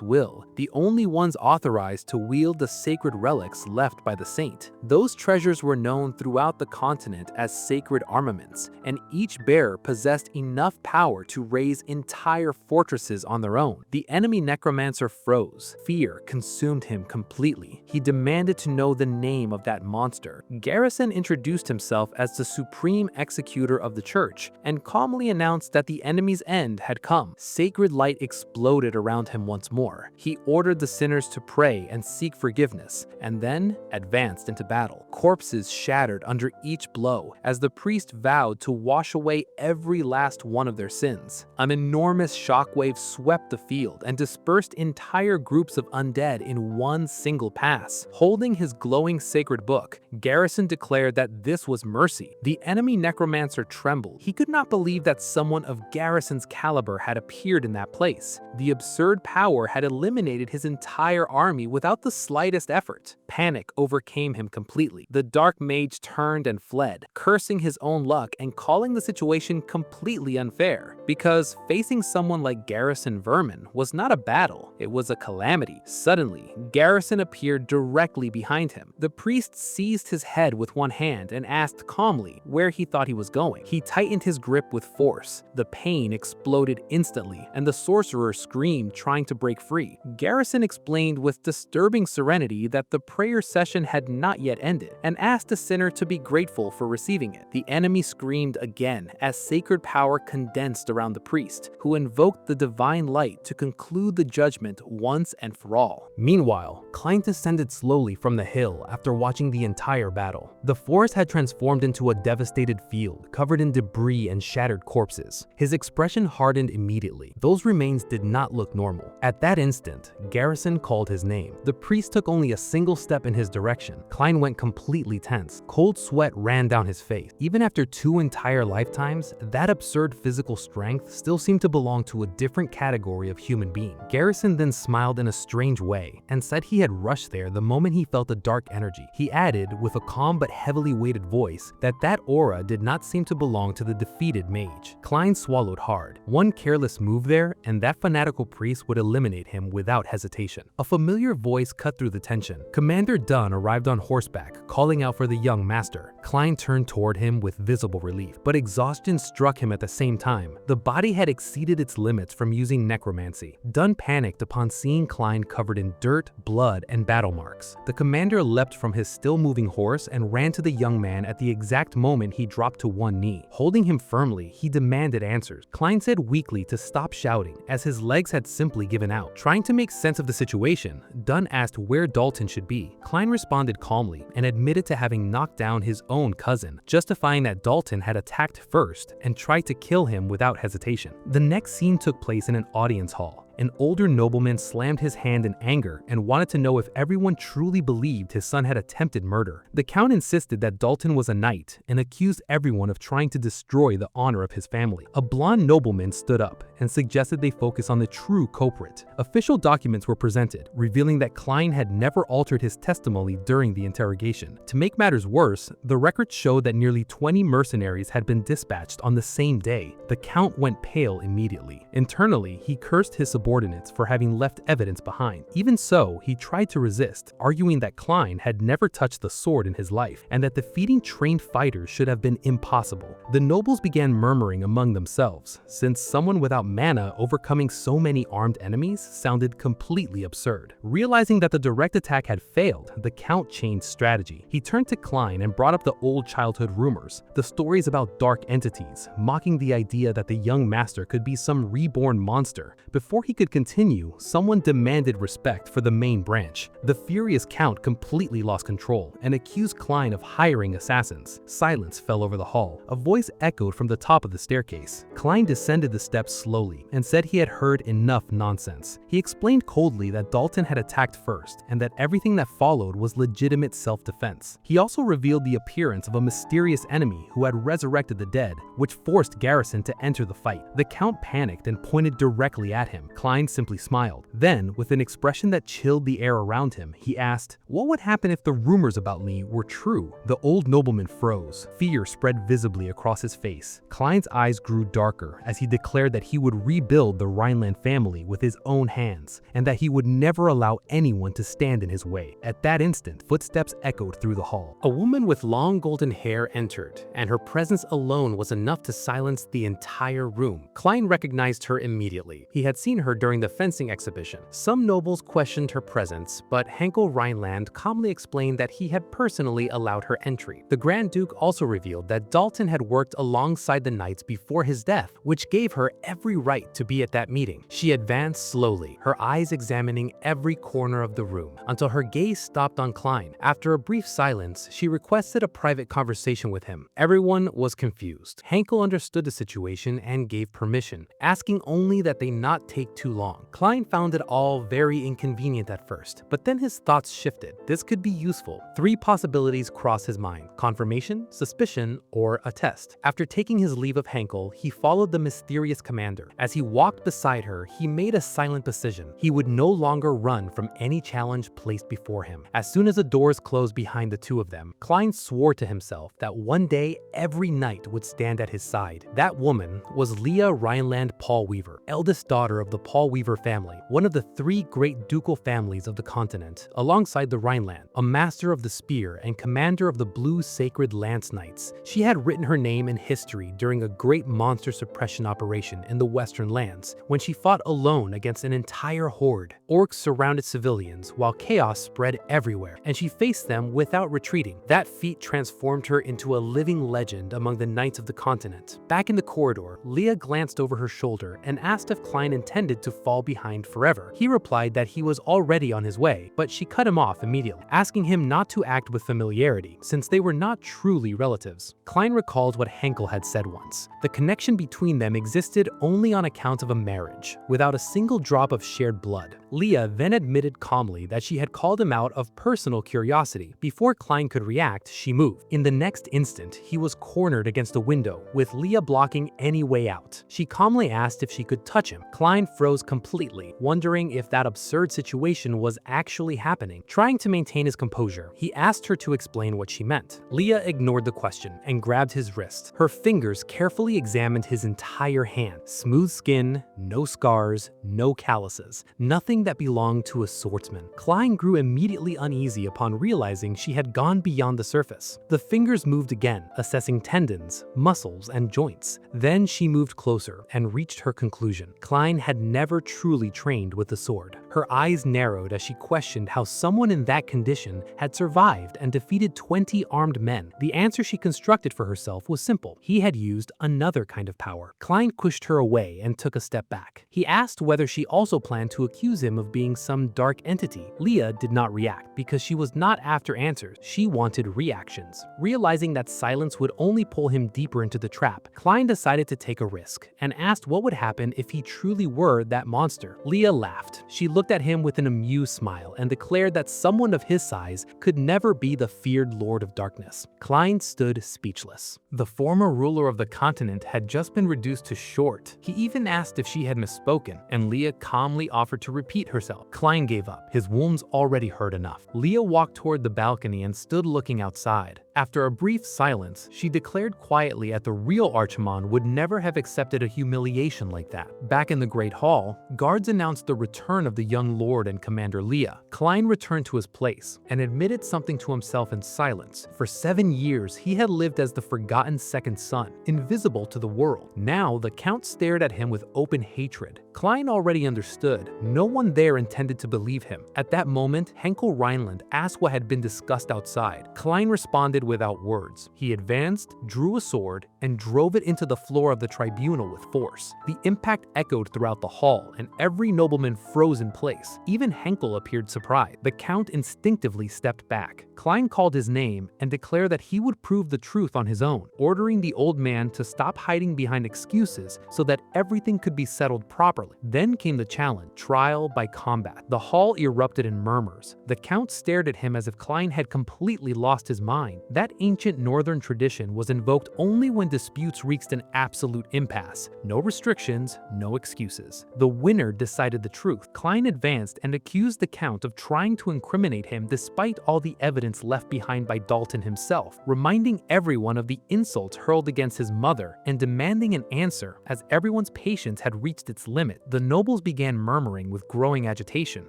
will, the only ones authorized to wield the sacred relics left by the saint. Those treasures were known throughout the continent as sacred armaments, and each bearer possessed enough power to raise entire fortresses on their own. The enemy necromancer froze. Fear consumed him completely. He demanded to know the name of that monster. Garrison introduced himself as the supreme executor of the church and calmly announced that the enemy's end had come. Sacred light exploded around him once more. He ordered the sinners to pray and seek forgiveness, and then advanced into battle. Corpses shattered under each blow as the priest vowed to wash away every last one of their sins. An enormous shockwave swept the field and dispersed entire groups of undead in one single pass. Holding his glowing sacred book, Garrison declared that this was mercy. The enemy necromancer trembled. He could not believe that someone of Garrison's caliber had appeared in that place. The absurd power had eliminated his entire army without the slightest effort. Panic overcame him completely. The dark mage turned and fled, cursing his own luck and calling the situation completely unfair. Because facing someone like Garrison Vermin was not a battle, it was a calamity. Suddenly, Garrison appeared directly behind him. The priest seized his head with one hand and asked calmly where he thought he was going. He tightened his grip with force. The pain exploded instantly, and the sorcerer screamed, trying to break free. Garrison explained with disturbing serenity that the prayer session had not yet ended, and asked the sinner to be grateful for receiving it. The enemy screamed again as sacred power condensed around the priest, who invoked the divine light to conclude the judgment once and for all. Meanwhile, Klein descended slowly from the hill after watching the entire battle. The forest had transformed into a devastated field, covered in debris and shattered corpses. His expression hardened immediately. Those remains did not look normal. At that instant, Garrison called his name. The priest took only a single step in his direction. Klein went completely tense. Cold sweat ran down his face. Even after 2 entire lifetimes, that absurd physical strength still seemed to belong to a different category of human being. Garrison then smiled in a strange way and said he had rushed there the moment he felt the dark energy. He added, with a calm but heavily weighted voice, that aura did not seem to belong to the defeated mage. Klein swallowed hard. One careless move there, and that fanatical priest would eliminate him without hesitation. A familiar voice cut through the tension. Commander Dunn arrived on horseback, calling out for the young master. Klein turned toward him with visible relief, but exhaustion struck him at the same time. The body had exceeded its limits from using necromancy. Dunn panicked upon seeing Klein covered in dirt, blood, and battle marks. The commander leapt from his still-moving horse and ran to the young man at the exact moment he dropped to one knee. Holding him firmly, he demanded answers. Klein said weakly to stop shouting, as his legs had simply given out. Trying to make sense of the situation, Dunn asked where Dalton should be. Klein responded calmly and admitted to having knocked down his own cousin, justifying that Dalton had attacked first and tried to kill him without hesitation. The next scene took place in an audience hall. An older nobleman slammed his hand in anger and wanted to know if everyone truly believed his son had attempted murder. The count insisted that Dalton was a knight and accused everyone of trying to destroy the honor of his family. A blonde nobleman stood up and suggested they focus on the true culprit. Official documents were presented, revealing that Klein had never altered his testimony during the interrogation. To make matters worse, the records showed that nearly 20 mercenaries had been dispatched on the same day. The count went pale immediately. Internally, he cursed his subordinates for having left evidence behind. Even so, he tried to resist, arguing that Klein had never touched the sword in his life and that defeating trained fighters should have been impossible. The nobles began murmuring among themselves, since someone without mana overcoming so many armed enemies sounded completely absurd. Realizing that the direct attack had failed, the count changed strategy. He turned to Klein and brought up the old childhood rumors, the stories about dark entities, mocking the idea that the young master could be some reborn monster. Before he could continue, someone demanded respect for the main branch. The furious count completely lost control and accused Klein of hiring assassins. Silence fell over the hall. A voice echoed from the top of the staircase. Klein descended the steps slowly and said he had heard enough nonsense. He explained coldly that Dalton had attacked first and that everything that followed was legitimate self-defense. He also revealed the appearance of a mysterious enemy who had resurrected the dead, which forced Garrison to enter the fight. The count panicked and pointed directly at him. Klein simply smiled. Then, with an expression that chilled the air around him, he asked, "What would happen if the rumors about me were true?" The old nobleman froze. Fear spread visibly across his face. Klein's eyes grew darker as he declared that he would rebuild the Rhineland family with his own hands, and that he would never allow anyone to stand in his way. At that instant, footsteps echoed through the hall. A woman with long golden hair entered, and her presence alone was enough to silence the entire room. Klein recognized her immediately. He had seen her during the fencing exhibition. Some nobles questioned her presence, but Henkel Rhineland calmly explained that he had personally allowed her entry. The Grand Duke also revealed that Dalton had worked alongside the knights before his death, which gave her every right to be at that meeting. She advanced slowly, her eyes examining every corner of the room, until her gaze stopped on Klein. After a brief silence, she requested a private conversation with him. Everyone was confused. Henkel understood the situation and gave permission, asking only that they not take too long. Klein found it all very inconvenient at first, but then his thoughts shifted. This could be useful. Three possibilities crossed his mind: confirmation, suspicion, or a test. After taking his leave of Henkel, he followed the mysterious commander. As he walked beside her, he made a silent decision. He would no longer run from any challenge placed before him. As soon as the doors closed behind the two of them, Klein swore to himself that one day every knight would stand at his side. That woman was Leah Rhineland Paulweaver, eldest daughter of the Paulweaver family, one of the three great ducal families of the continent, alongside the Rhineland, a master of the spear and commander of the Blue Sacred Lance Knights. She had written her name in history during a great monster suppression operation in the Western lands, when she fought alone against an entire horde. Orcs surrounded civilians while chaos spread everywhere, and she faced them without retreating. That feat transformed her into a living legend among the knights of the continent. Back in the corridor, Leah glanced over her shoulder and asked if Klein intended to fall behind forever. He replied that he was already on his way, but she cut him off immediately, asking him not to act with familiarity, since they were not truly relatives. Klein recalled what Henkel had said once. The connection between them existed only on account of a marriage, without a single drop of shared blood. Leah then admitted calmly that she had called him out of personal curiosity. Before Klein could react, she moved. In the next instant, he was cornered against a window, with Leah blocking any way out. She calmly asked if she could touch him. Klein froze completely, wondering if that absurd situation was actually happening. Trying to maintain his composure, he asked her to explain what she meant. Leah ignored the question and grabbed his wrist. Her fingers carefully examined his entire hand. Smooth skin, no scars, no calluses, nothing that belonged to a swordsman. Klein grew immediately uneasy upon realizing she had gone beyond the surface. The fingers moved again, assessing tendons, muscles, and joints. Then she moved closer and reached her conclusion. Klein had never truly trained with the sword. Her eyes narrowed as she questioned how someone in that condition had survived and defeated 20 armed men. The answer she constructed for herself was simple. He had used another kind of power. Klein pushed her away and took a step back. He asked whether she also planned to accuse him him of being some dark entity. Leah did not react because she was not after answers, she wanted reactions. Realizing that silence would only pull him deeper into the trap, Klein decided to take a risk and asked what would happen if he truly were that monster. Leah laughed. She looked at him with an amused smile and declared that someone of his size could never be the feared Lord of Darkness. Klein stood speechless. The former ruler of the continent had just been reduced to short. He even asked if she had misspoken, and Leah calmly offered to repeat herself. Klein gave up. His wounds already hurt enough. Leah walked toward the balcony and stood looking outside. After a brief silence, she declared quietly that the real Archimon would never have accepted a humiliation like that. Back in the Great Hall, guards announced the return of the young lord and Commander Leah. Klein returned to his place and admitted something to himself in silence. For 7 years, he had lived as the forgotten second son, invisible to the world. Now, the Count stared at him with open hatred. Klein already understood. No one there intended to believe him. At that moment, Henkel Rhineland asked what had been discussed outside. Klein responded without words. He advanced, drew a sword, and drove it into the floor of the tribunal with force. The impact echoed throughout the hall, and every nobleman froze in place. Even Henkel appeared surprised. The Count instinctively stepped back. Klein called his name and declared that he would prove the truth on his own, ordering the old man to stop hiding behind excuses so that everything could be settled properly. Then came the challenge, trial by combat. The hall erupted in murmurs. The Count stared at him as if Klein had completely lost his mind. That ancient northern tradition was invoked only when disputes reached an absolute impasse. No restrictions, no excuses. The winner decided the truth. Klein advanced and accused the Count of trying to incriminate him despite all the evidence left behind by Dalton himself, reminding everyone of the insults hurled against his mother and demanding an answer as everyone's patience had reached its limit. The nobles began murmuring with growing agitation.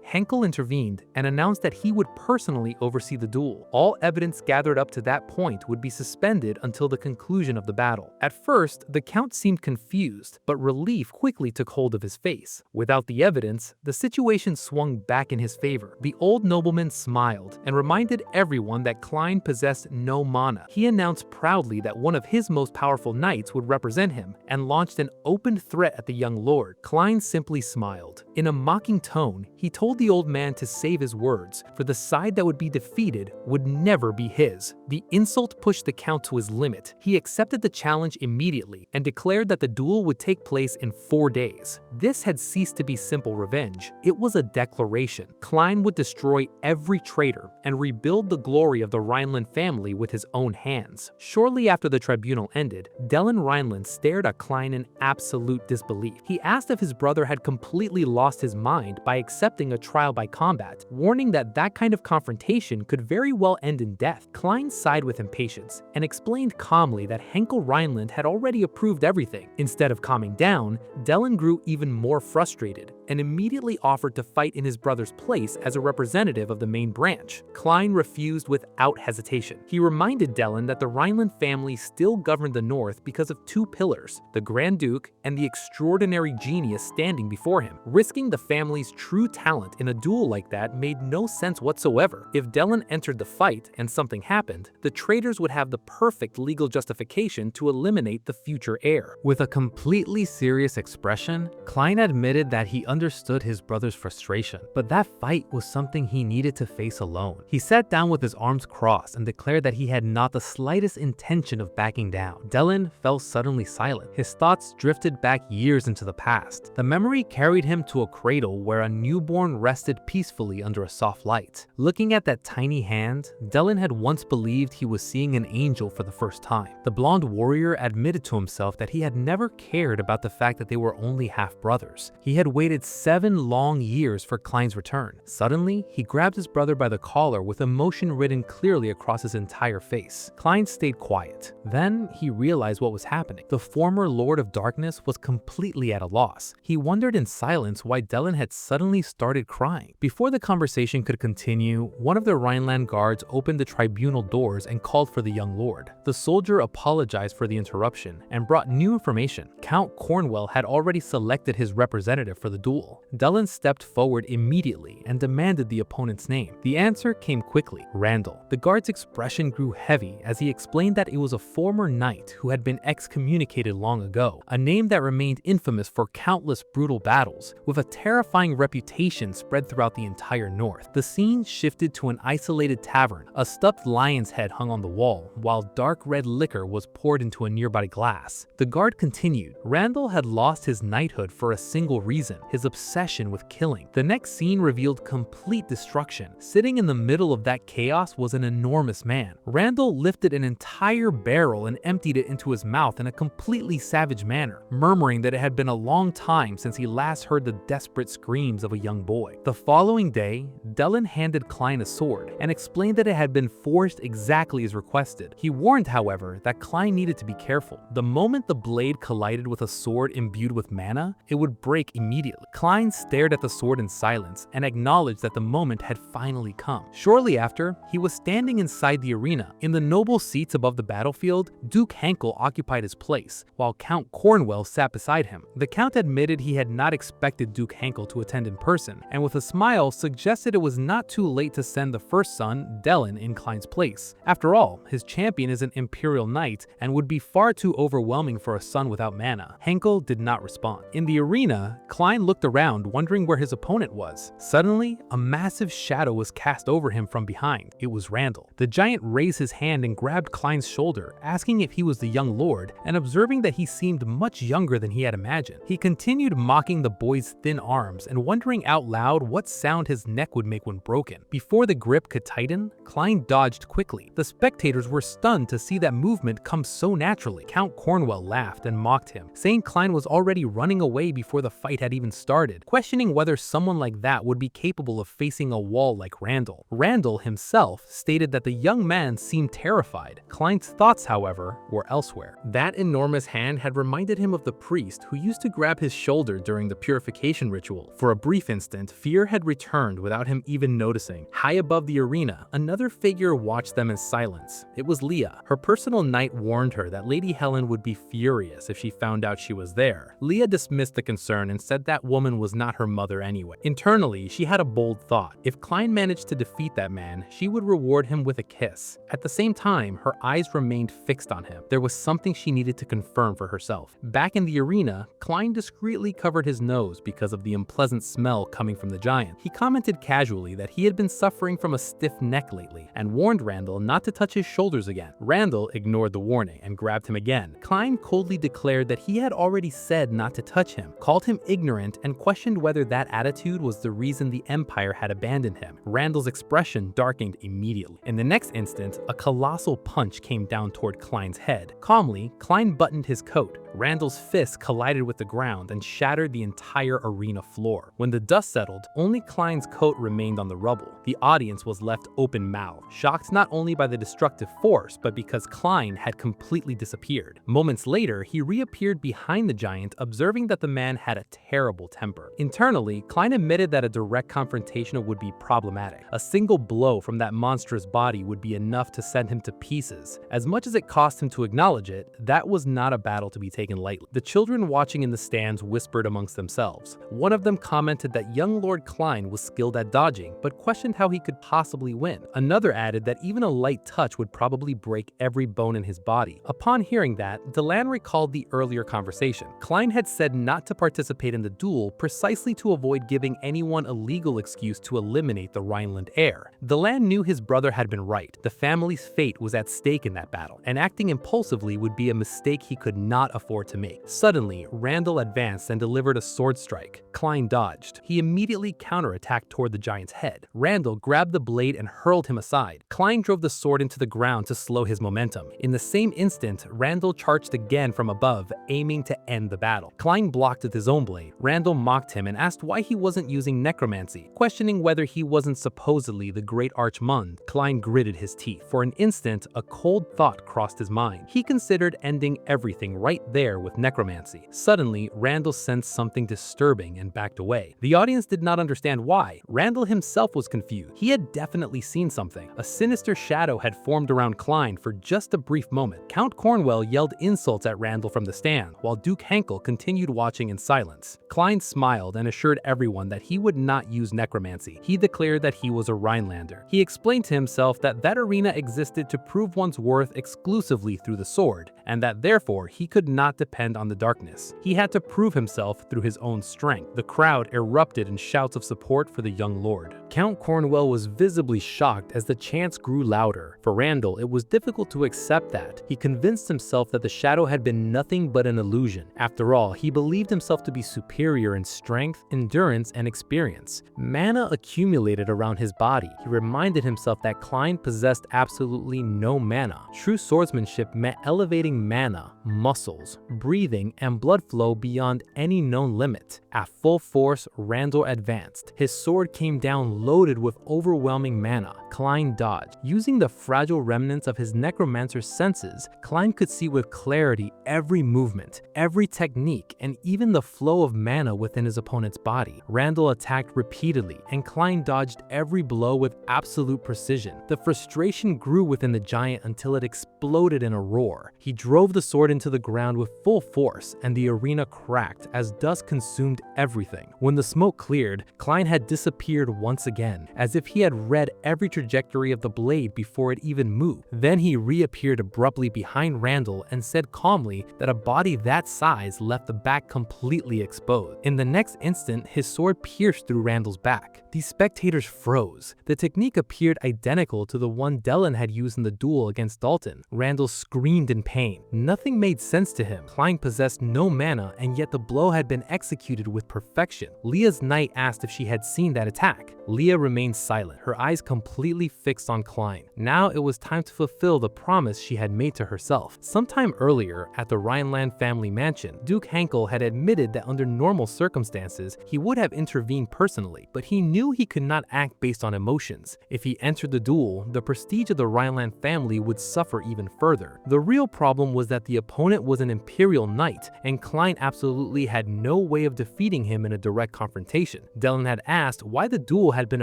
Henkel intervened and announced that he would personally oversee the duel. All evidence gathered up to that point would be suspended until the conclusion of the battle. At first, the Count seemed confused, but relief quickly took hold of his face. Without the evidence, the situation swung back in his favor. The old nobleman smiled and reminded everyone that Klein possessed no mana. He announced proudly that one of his most powerful knights would represent him and launched an open threat at the young lord. Klein simply smiled. In a mocking tone, he told the old man to save his words, for the side that would be defeated would never be his. The insult pushed the Count to his limit. He accepted the challenge immediately and declared that the duel would take place in 4 days. This had ceased to be simple revenge. It was a declaration. Klein would destroy every traitor and rebuild the glory of the Rhineland family with his own hands. Shortly after the tribunal ended, Dellen Rhineland stared at Klein in absolute disbelief. He asked if his brother had completely lost his mind by accepting a trial by combat, warning that that kind of confrontation could very well end in death. Klein sighed with impatience and explained calmly that Henkel Rhineland had already approved everything. Instead of calming down, Dellen grew even more frustrated and immediately offered to fight in his brother's place as a representative of the main branch. Klein refused without hesitation. He reminded Dellen that the Rhineland family still governed the north because of 2 pillars, the Grand Duke and the extraordinary genius standing before him. Risking the family's true talent in a duel like that made no sense whatsoever. If Dellen entered the fight and something happened, the traitors would have the perfect legal justification to eliminate the future heir. With a completely serious expression, Klein admitted that he understood his brother's frustration, but that fight was something he needed to face alone. He sat down with his arms crossed and declared that he had not the slightest intention of backing down. Dellen fell suddenly silent. His thoughts drifted back years into the past. The memory carried him to a cradle where a newborn rested peacefully under a soft light. Looking at that tiny hand, Dellen had once believed he was seeing an angel for the first time. The blonde warrior admitted to himself that he had never cared about the fact that they were only half-brothers. He had waited 7 long years for Klein's return. Suddenly, he grabbed his brother by the collar with emotion written clearly across his entire face. Klein stayed quiet. Then, he realized what was happening. The former Lord of Darkness was completely at a loss. He wondered in silence why Dellen had suddenly started crying. Before the conversation could continue, one of the Rhineland guards opened the tribunal doors and called for the young lord. The soldier apologized for the interruption and brought new information. Count Cornwell had already selected his representative for the duel. duel. Dillon stepped forward immediately and demanded the opponent's name. The answer came quickly: Randall. The guard's expression grew heavy as he explained that it was a former knight who had been excommunicated long ago, a name that remained infamous for countless brutal battles, with a terrifying reputation spread throughout the entire north. The scene shifted to an isolated tavern. A stuffed lion's head hung on the wall, while dark red liquor was poured into a nearby glass. The guard continued. Randall had lost his knighthood for a single reason: his obsession with killing. The next scene revealed complete destruction. Sitting in the middle of that chaos was an enormous man. Randall lifted an entire barrel and emptied it into his mouth in a completely savage manner, murmuring that it had been a long time since he last heard the desperate screams of a young boy. The following day, Dillon handed Klein a sword and explained that it had been forged exactly as requested. He warned, however, that Klein needed to be careful. The moment the blade collided with a sword imbued with mana, it would break immediately. Klein stared at the sword in silence and acknowledged that the moment had finally come. Shortly after, he was standing inside the arena. In the noble seats above the battlefield, Duke Henkel occupied his place, while Count Cornwell sat beside him. The Count admitted he had not expected Duke Henkel to attend in person, and with a smile suggested it was not too late to send the first son, Dillon, in Klein's place. After all, his champion is an Imperial Knight and would be far too overwhelming for a son without mana. Henkel did not respond. In the arena, Klein looked around, wondering where his opponent was. Suddenly, a massive shadow was cast over him from behind. It was Randall. The giant raised his hand and grabbed Klein's shoulder, asking if he was the young lord, and observing that he seemed much younger than he had imagined. He continued mocking the boy's thin arms and wondering out loud what sound his neck would make when broken. Before the grip could tighten, Klein dodged quickly. The spectators were stunned to see that movement come so naturally. Count Cornwell laughed and mocked him, saying Klein was already running away before the fight had even started, questioning whether someone like that would be capable of facing a wall like Randall. Randall himself stated that the young man seemed terrified. Klein's thoughts, however, were elsewhere. That enormous hand had reminded him of the priest who used to grab his shoulder during the purification ritual. For a brief instant, fear had returned without him even noticing. High above the arena, another figure watched them in silence. It was Leah. Her personal knight warned her that Lady Helen would be furious if she found out she was there. Leah dismissed the concern and said that woman was not her mother anyway. Internally, she had a bold thought. If Klein managed to defeat that man, she would reward him with a kiss. At the same time, her eyes remained fixed on him. There was something she needed to confirm for herself. Back in the arena, Klein discreetly covered his nose because of the unpleasant smell coming from the giant. He commented casually that he had been suffering from a stiff neck lately and warned Randall not to touch his shoulders again. Randall ignored the warning and grabbed him again. Klein coldly declared that he had already said not to touch him, called him ignorant, and questioned whether that attitude was the reason the Empire had abandoned him. Randall's expression darkened immediately. In the next instant, a colossal punch came down toward Klein's head. Calmly, Klein buttoned his coat. Randall's fist collided with the ground and shattered the entire arena floor. When the dust settled, only Klein's coat remained on the rubble. The audience was left open-mouthed, shocked not only by the destructive force, but because Klein had completely disappeared. Moments later, he reappeared behind the giant, observing that the man had a terrible temper. Internally, Klein admitted that a direct confrontation would be problematic. A single blow from that monstrous body would be enough to send him to pieces. As much as it cost him to acknowledge it, that was not a battle to be taken lightly. The children watching in the stands whispered amongst themselves. One of them commented that young Lord Klein was skilled at dodging, but questioned how he could possibly win. Another added that even a light touch would probably break every bone in his body. Upon hearing that, Delan recalled the earlier conversation. Klein had said not to participate in the duel precisely to avoid giving anyone a legal excuse to eliminate the Rhineland heir. Delan knew his brother had been right. The family's fate was at stake in that battle, and acting impulsively would be a mistake he could not afford to make. Suddenly, Randall advanced and delivered a sword strike. Klein dodged. He immediately counterattacked toward the giant's head. Randall grabbed the blade and hurled him aside. Klein drove the sword into the ground to slow his momentum. In the same instant, Randall charged again from above, aiming to end the battle. Klein blocked with his own blade. Randall mocked him and asked why he wasn't using necromancy, questioning whether he wasn't supposedly the great Archmund. Klein gritted his teeth. For an instant, a cold thought crossed his mind. He considered ending everything right there flair with necromancy. Suddenly, Randall sensed something disturbing and backed away. The audience did not understand why. Randall himself was confused. He had definitely seen something. A sinister shadow had formed around Klein for just a brief moment. Count Cornwell yelled insults at Randall from the stand, while Duke Henkel continued watching in silence. Klein smiled and assured everyone that he would not use necromancy. He declared that he was a Rhinelander. He explained to himself that that arena existed to prove one's worth exclusively through the sword, and that therefore he could not depend on the darkness. He had to prove himself through his own strength. The crowd erupted in shouts of support for the young lord. Count Cornwell was visibly shocked as the chants grew louder. For Randall, it was difficult to accept that. He convinced himself that the shadow had been nothing but an illusion. After all, he believed himself to be superior in strength, endurance, and experience. Mana accumulated around his body. He reminded himself that Klein possessed absolutely no mana. True swordsmanship meant elevating mana, muscles, breathing, and blood flow beyond any known limit. At full force, Randall advanced. His sword came down loaded with overwhelming mana. Klein dodged. Using the fragile remnants of his necromancer's senses, Klein could see with clarity every movement, every technique, and even the flow of mana within his opponent's body. Randall attacked repeatedly, and Klein dodged every blow with absolute precision. The frustration grew within the giant until it exploded in a roar. He drove the sword into the ground with full force, and the arena cracked as dust consumed everything. When the smoke cleared, Klein had disappeared once again, as if he had read every trajectory of the blade before it even moved. Then he reappeared abruptly behind Randall and said calmly that a body that size left the back completely exposed. In the next instant, his sword pierced through Randall's back. The spectators froze. The technique appeared identical to the one Dellen had used in the duel against Dalton. Randall screamed in pain. Nothing made sense to him. Klein possessed no mana, and yet the blow had been executed with perfection. Leah's knight asked if she had seen that attack. Leah remained silent, her eyes completely fixed on Klein. Now it was time to fulfill the promise she had made to herself. Sometime earlier, at the Rhineland family mansion, Duke Henkel had admitted that under normal circumstances, he would have intervened personally, but he knew he could not act based on emotions. If he entered the duel, the prestige of the Rhineland family would suffer even further. The real problem was that the opponent was an Imperial knight, and Klein absolutely had no way of defeating him in a direct confrontation. Dellen had asked why the duel had been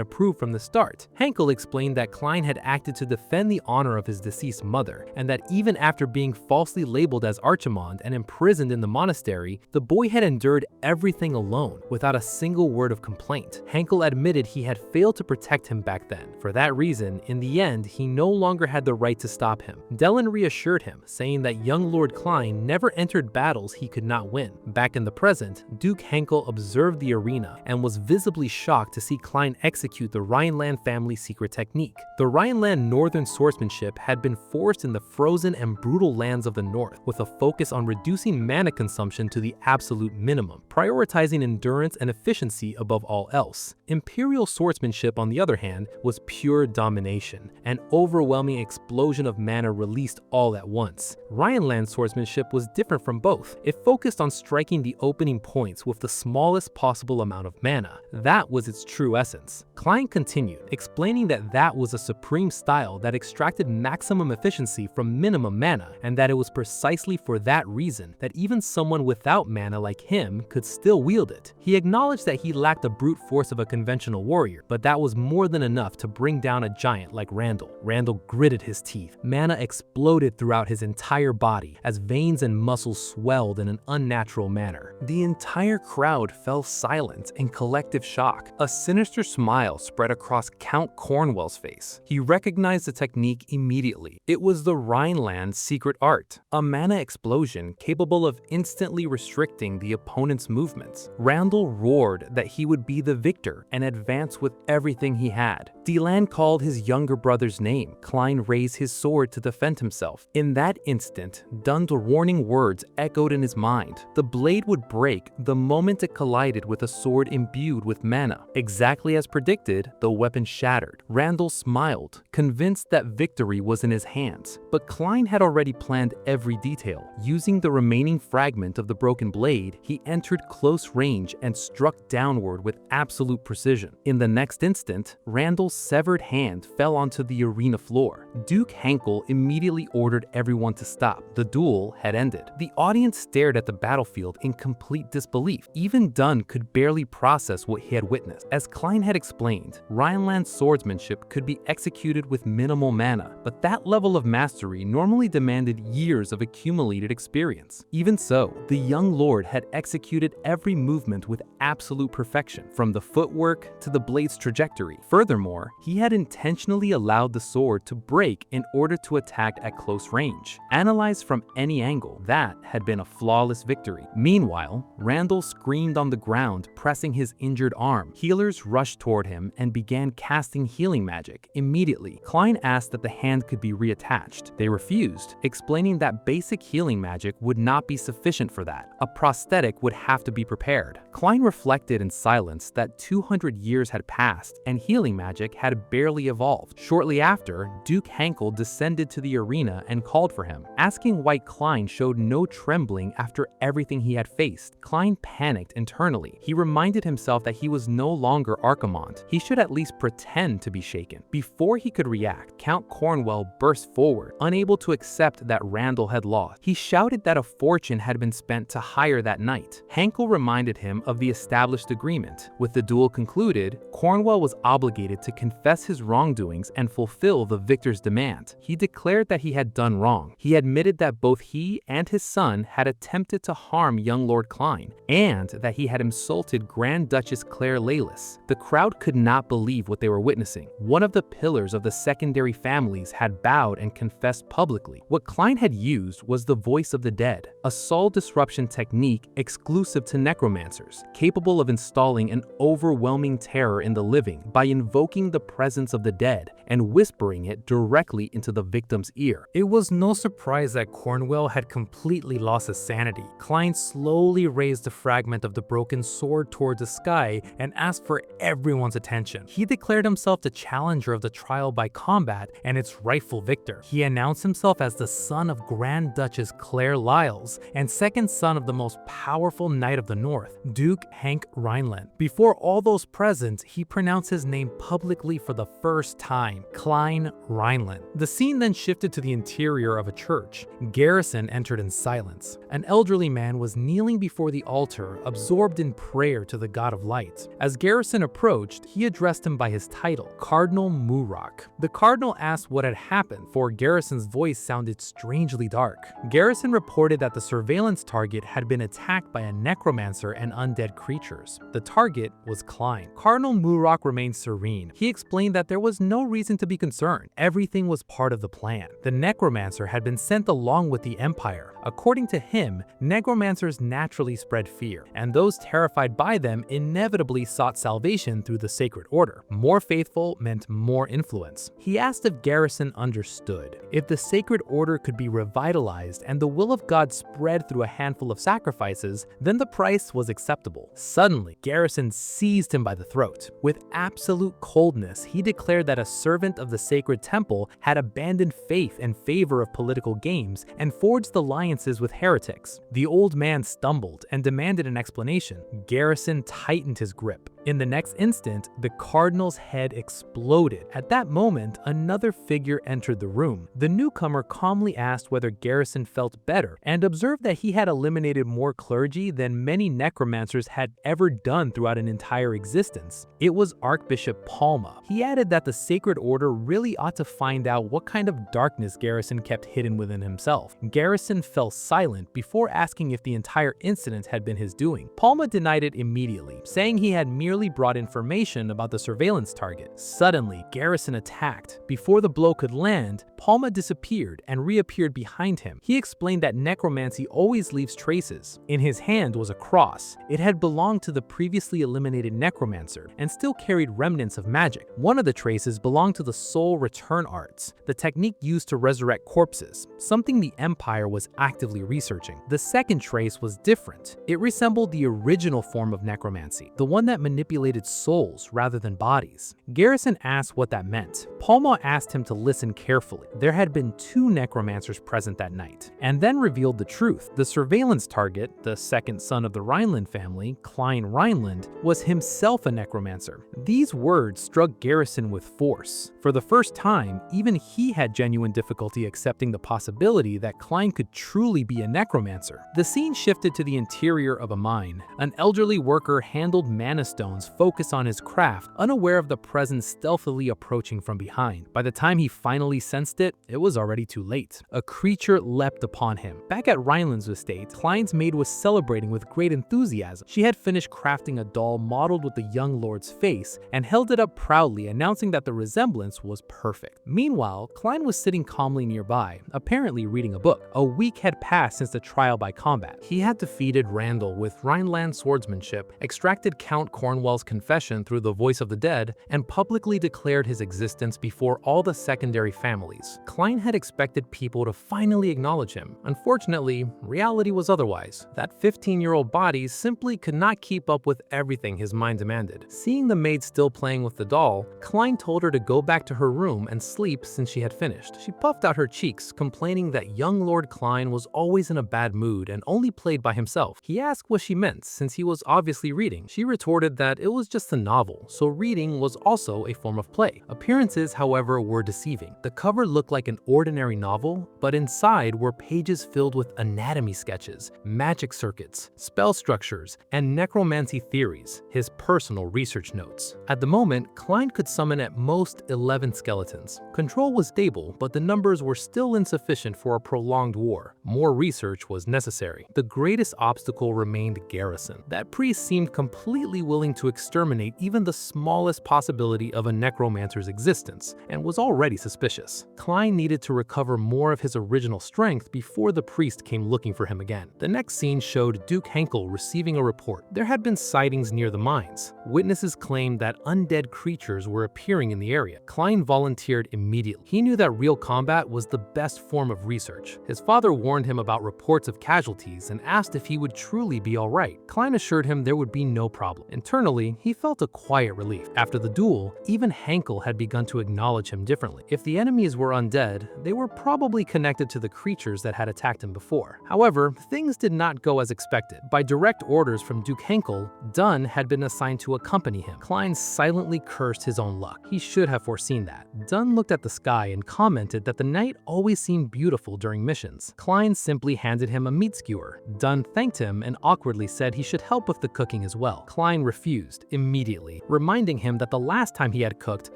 approved from the start. Henkel explained that Klein had acted to defend the honor of his deceased mother, and that even after being falsely labeled as Archimond and imprisoned in the monastery, the boy had endured everything alone, without a single word of complaint. Henkel admitted he had failed to protect him back then. For that reason, in the end, he no longer had the right to stop him. Dellen reassured him, saying that young Lord Klein never entered battles he could not win. Back in the present, Duke Henkel observed the arena and was visibly shocked to see Klein execute the Rhineland family secret technique. The Rhineland northern swordsmanship had been forced in the frozen and brutal lands of the north, with a focus on reducing mana consumption to the absolute minimum, prioritizing endurance and efficiency above all else. Imperial swordsmanship, on the other hand, was pure domination, an overwhelming explosion of mana released all at once. Rhineland swordsmanship was different from both. It focused on striking the opening points with the smallest possible amount of mana. That was its true essence. Klein continued, explaining that that was a supreme style that extracted maximum efficiency from minimum mana, and that it was precisely for that reason that even someone without mana like him could still wield it. He acknowledged that he lacked the brute force of a conventional warrior, but that was more than enough to bring down a giant like Randall. Randall gritted his teeth. Mana exploded throughout his entire body as veins and muscles swelled in an unnatural manner. The entire crowd fell silent in collective shock. A sinister smile spread across Count Cornwell's face. He recognized the technique immediately. It was the Rhineland secret art, a mana explosion capable of instantly restricting the opponent's movements. Randall roared that he would be the victor and advance with everything he had. Deland called his younger brother's name. Klein raised his sword to defend himself. In that instant, Dunn's warning words echoed in his mind. The blade would break the moment it collided with a sword imbued with mana. Exactly as predicted, the weapon shattered. Randall smiled, convinced that victory was in his hands. But Klein had already planned every detail. Using the remaining fragment of the broken blade, he entered close range and struck downward with absolute precision. In the next instant, Randall Randall's severed hand fell onto the arena floor. Duke Hankel immediately ordered everyone to stop. The duel had ended. The audience stared at the battlefield in complete disbelief. Even Dunn could barely process what he had witnessed. As Klein had explained, Rhineland's swordsmanship could be executed with minimal mana, but that level of mastery normally demanded years of accumulated experience. Even so, the young lord had executed every movement with absolute perfection, from the footwork to the blade's trajectory. Furthermore, he had intentionally allowed the sword to break in order to attack at close range. Analyzed from any angle, that had been a flawless victory. Meanwhile, Randall screamed on the ground, pressing his injured arm. Healers rushed toward him and began casting healing magic. Immediately, Klein asked that the hand could be reattached. They refused, explaining that basic healing magic would not be sufficient for that. A prosthetic would have to be prepared. Klein reflected in silence that 200 years had passed and healing magic had barely evolved. Shortly after, Duke Hankel descended to the arena and called for him. Asking why Klein showed no trembling after everything he had faced, Klein panicked internally. He reminded himself that he was no longer Archimonde. He should at least pretend to be shaken. Before he could react, Count Cornwell burst forward, unable to accept that Randall had lost. He shouted that a fortune had been spent to hire that knight. Hankel reminded him of the established agreement. With the duel concluded, Cornwell was obligated to confess his wrongdoings and fulfill the victor's demand. He declared that he had done wrong. He admitted that both he and his son had attempted to harm young Lord Klein, and that he had insulted Grand Duchess Claire Leylis. The crowd could not believe what they were witnessing. One of the pillars of the secondary families had bowed and confessed publicly. What Klein had used was the voice of the dead, a soul disruption technique exclusive to necromancers, capable of installing an overwhelming terror in the living by invoking the presence of the dead and whispering it directly into the victim's ear. It was no surprise that Cornwell had completely lost his sanity. Klein slowly raised a fragment of the broken sword towards the sky and asked for everyone's attention. He declared himself the challenger of the trial by combat and its rightful victor. He announced himself as the son of Grand Duchess Claire Lyles and second son of the most powerful knight of the north, Duke Hank Rhineland. Before all those present, he pronounced his name publicly for the first time, Klein Rhineland. The scene then shifted to the interior of a church. Garrison entered in silence. An elderly man was kneeling before the altar, absorbed in prayer to the god of light. As Garrison approached, he addressed him by his title, Cardinal Muroc. The cardinal asked what had happened, for Garrison's voice sounded strangely dark. Garrison reported that the surveillance target had been attacked by a necromancer and undead creatures. The target was Klein. Cardinal Muroc remained serene. He explained that there was no reason to be concerned. Everything was part of the plan. The necromancer had been sent along with the Empire. According to him, necromancers naturally spread fear, and those terrified by them inevitably sought salvation through the Sacred Order. More faithful meant more influence. He asked if Garrison understood. If the Sacred Order could be revitalized and the will of God spread through a handful of sacrifices, then the price was acceptable. Suddenly, Garrison seized him by the throat. With absolute coldness, he declared that a servant of the sacred temple had abandoned faith in favor of political games and forged alliances with heretics. The old man stumbled and demanded an explanation. Garrison tightened his grip. In the next instant, the cardinal's head exploded. At that moment, another figure entered the room. The newcomer calmly asked whether Garrison felt better and observed that he had eliminated more clergy than many necromancers had ever done throughout an entire existence. It was Archbishop Palma. He added that the Sacred Order really ought to find out what kind of darkness Garrison kept hidden within himself. Garrison fell silent before asking if the entire incident had been his doing. Palma denied it immediately, saying he had merely brought information about the surveillance target. Suddenly, Garrison attacked. Before the blow could land, Palma disappeared and reappeared behind him. He explained that necromancy always leaves traces. In his hand was a cross. It had belonged to the previously eliminated necromancer and still carried remnants of magic. One of the traces belonged to the soul return arts, the technique used to resurrect corpses, something the Empire was actively researching. The second trace was different. It resembled the original form of necromancy, the one that manipulated souls rather than bodies. Garrison asked what that meant. Palma asked him to listen carefully. there had been 2 necromancers present that night, and then revealed the truth. The surveillance target, the second son of the Rhineland family, Klein Rhineland, was himself a necromancer. These words struck Garrison with force. For the first time, even he had genuine difficulty accepting the possibility that Klein could truly be a necromancer. The scene shifted to the interior of a mine. An elderly worker handled mana stones focused on his craft, unaware of the presence stealthily approaching from behind. By the time he finally sensed it, it was already too late. A creature leapt upon him. Back at Rhineland's estate, Klein's maid was celebrating with great enthusiasm. She had finished crafting a doll modeled with the young lord's face and held it up proudly, announcing that the resemblance was perfect. Meanwhile, Klein was sitting calmly nearby, apparently reading a book. A week had passed since the trial by combat. He had defeated Randall with Rhineland swordsmanship, extracted Count Cornwell's confession through the voice of the dead, and publicly declared his existence before all the secondary families. Klein had expected people to finally acknowledge him. Unfortunately, reality was otherwise. That 15-year-old body simply could not keep up with everything his mind demanded. Seeing the maid still playing with the doll, Klein told her to go back to her room and sleep since she had finished. She puffed out her cheeks, complaining that young Lord Klein was always in a bad mood and only played by himself. He asked what she meant, since he was obviously reading. She retorted that it was just a novel, so reading was also a form of play. Appearances, however, were deceiving. The cover looked like an ordinary novel, but inside were pages filled with anatomy sketches, magic circuits, spell structures, and necromancy theories, his personal research notes. At the moment, Klein could summon at most 11 skeletons. Control was stable, but the numbers were still insufficient for a prolonged war. More research was necessary. The greatest obstacle remained Garrison. That priest seemed completely willing to exterminate even the smallest possibility of a necromancer's existence, and was already suspicious. Klein needed to recover more of his original strength before the priest came looking for him again. The next scene showed Duke Henkel receiving a report. There had been sightings near the mines. Witnesses claimed that undead creatures were appearing in the area. Klein volunteered immediately. He knew that real combat was the best form of research. His father warned him about reports of casualties and asked if he would truly be alright. Klein assured him there would be no problem. Internally, he felt a quiet relief. After the duel, even Henkel had begun to acknowledge him differently. If the enemies were undead, they were probably connected to the creatures that had attacked him before. However, things did not go as expected. By direct orders from Duke Henkel, Dunn had been assigned to accompany him. Klein silently cursed his own luck. He should have foreseen that. Dunn looked at the sky and commented that the night always seemed beautiful during missions. Klein simply handed him a meat skewer. Dunn thanked him and awkwardly said he should help with the cooking as well. Klein refused immediately, reminding him that the last time he had cooked,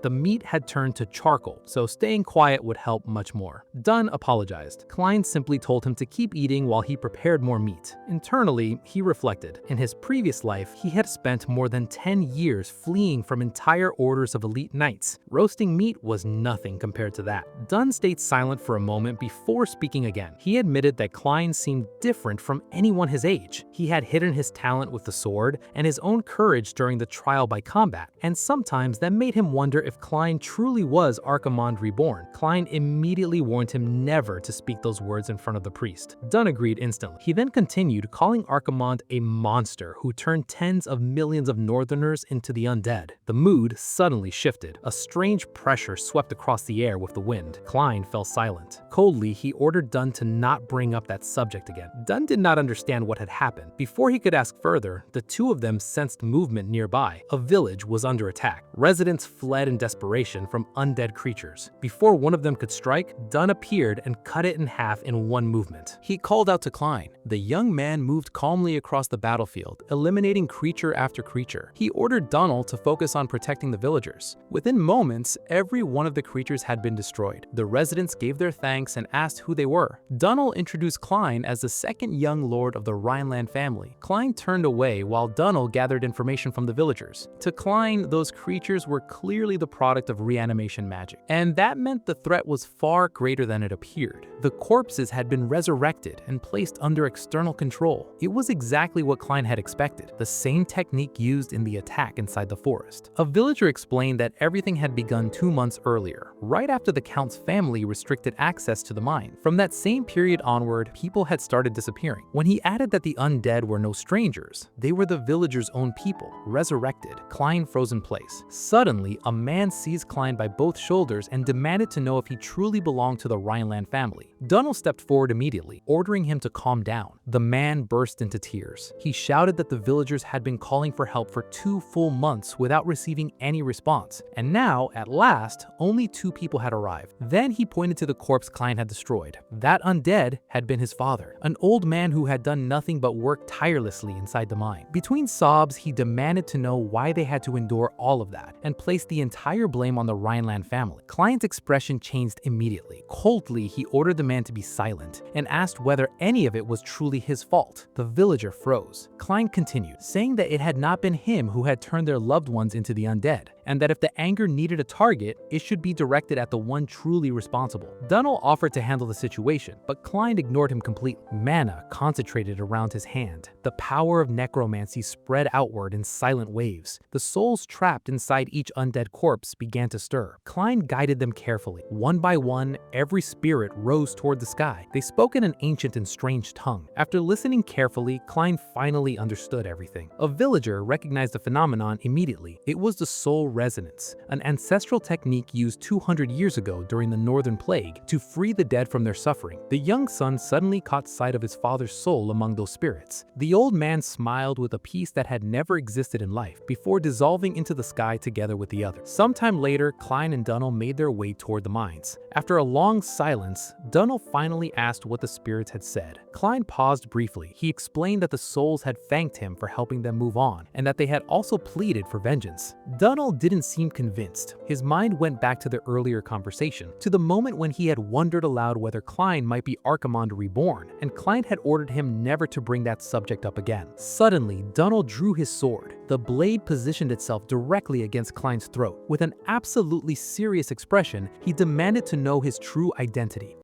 the meat had turned to charcoal, so staying quiet would help much more. Dunn apologized. Klein simply told him to keep eating while he prepared more meat. Internally, he reflected. In his previous life, he had spent more than 10 years fleeing from entire orders of elite knights. Roasting meat was nothing compared to that. Dunn stayed silent for a moment before speaking again. He admitted that Klein seemed different from anyone his age. He had hidden his talent with the sword and his own courage during the trial by combat, and sometimes that made him wonder if Klein truly was Archimonde reborn. Klein immediately warned him never to speak those words in front of the priest. Dunn agreed instantly. He then continued, calling Archimonde a monster who turned tens of millions of northerners into the undead. The mood suddenly shifted. A strange pressure swept across the air with the wind. Klein fell silent. Coldly, he ordered Dunn to not bring up that subject again. Dunn did not understand what had happened. Before he could ask further, the two of them sensed movement nearby. A village was under attack. Residents fled in desperation from undead creatures. Before one of them could strike, Dunn appeared and cut it in half in one movement. He called out to Klein. The young man moved calmly across the battlefield, eliminating creature after creature. He ordered Donald to focus on protecting the villagers. Within moments, every one of the creatures had been destroyed. The residents gave their thanks and asked who they were. Donald introduced Klein as the second young lord of the Rhineland family. Klein turned away while Donald gathered information from the villagers. To Klein, those creatures were clearly the product of reanimation magic, and that meant the threat was far greater than it appeared. The corpses had been resurrected and placed under external control. It was exactly what Klein had expected, the same technique used in the attack inside the forest. A villager explained that everything had begun 2 months earlier, right after the Count's family restricted access to the mine. From that same period onward, people had started disappearing. When he added that the undead were no strangers, they were the villagers' own people, resurrected. Klein froze in place. Suddenly, a man seized Klein by both shoulders and demanded to know if he truly belonged to the Rhineland family. Dunnell stepped forward immediately, ordering him to calm down. The man burst into tears. He shouted that the villagers had been calling for help for 2 full months without receiving any response, and now, at last, only 2 people had arrived. Then he pointed to the corpse Klein had destroyed. That undead had been his father, an old man who had done nothing but work tirelessly inside the mine. Between sobs, he demanded to know why they had to endure all of that, and placed the entire blame on the Rhineland family. Klein's expression changed immediately. Coldly, he ordered the man to be silent, and asked whether any of it was truly his fault. The villager froze. Klein continued, saying that it had not been him who had turned their loved ones into the undead, and that if the anger needed a target, it should be directed at the one truly responsible. Dunnell offered to handle the situation, but Klein ignored him completely. Mana concentrated around his hand. The power of necromancy spread outward in silent waves. The souls trapped inside each undead corpse began to stir. Klein guided them carefully. One by one, every spirit rose toward the sky. They spoke in an ancient and strange tongue. After listening carefully, Klein finally understood everything. A villager recognized the phenomenon immediately. It was the soul resonance, an ancestral technique used 200 years ago during the Northern Plague to free the dead from their suffering. The young son suddenly caught sight of his father's soul among those spirits. The old man smiled with a peace that had never existed in life, before dissolving into the sky together with the others. Sometime later, Klein and Dunnell made their way toward the mines. After a long silence, Dunnell finally asked what the spirits had said. Klein paused briefly. He explained that the souls had thanked him for helping them move on, and that they had also pleaded for vengeance. Dunnell didn't seem convinced. His mind went back to the earlier conversation, to the moment when he had wondered aloud whether Klein might be Archimonde reborn, and Klein had ordered him never to bring that subject up again. Suddenly, Dunnell drew his sword. The blade positioned itself directly against Klein's throat. With an absolutely serious expression, he demanded to know his true identity.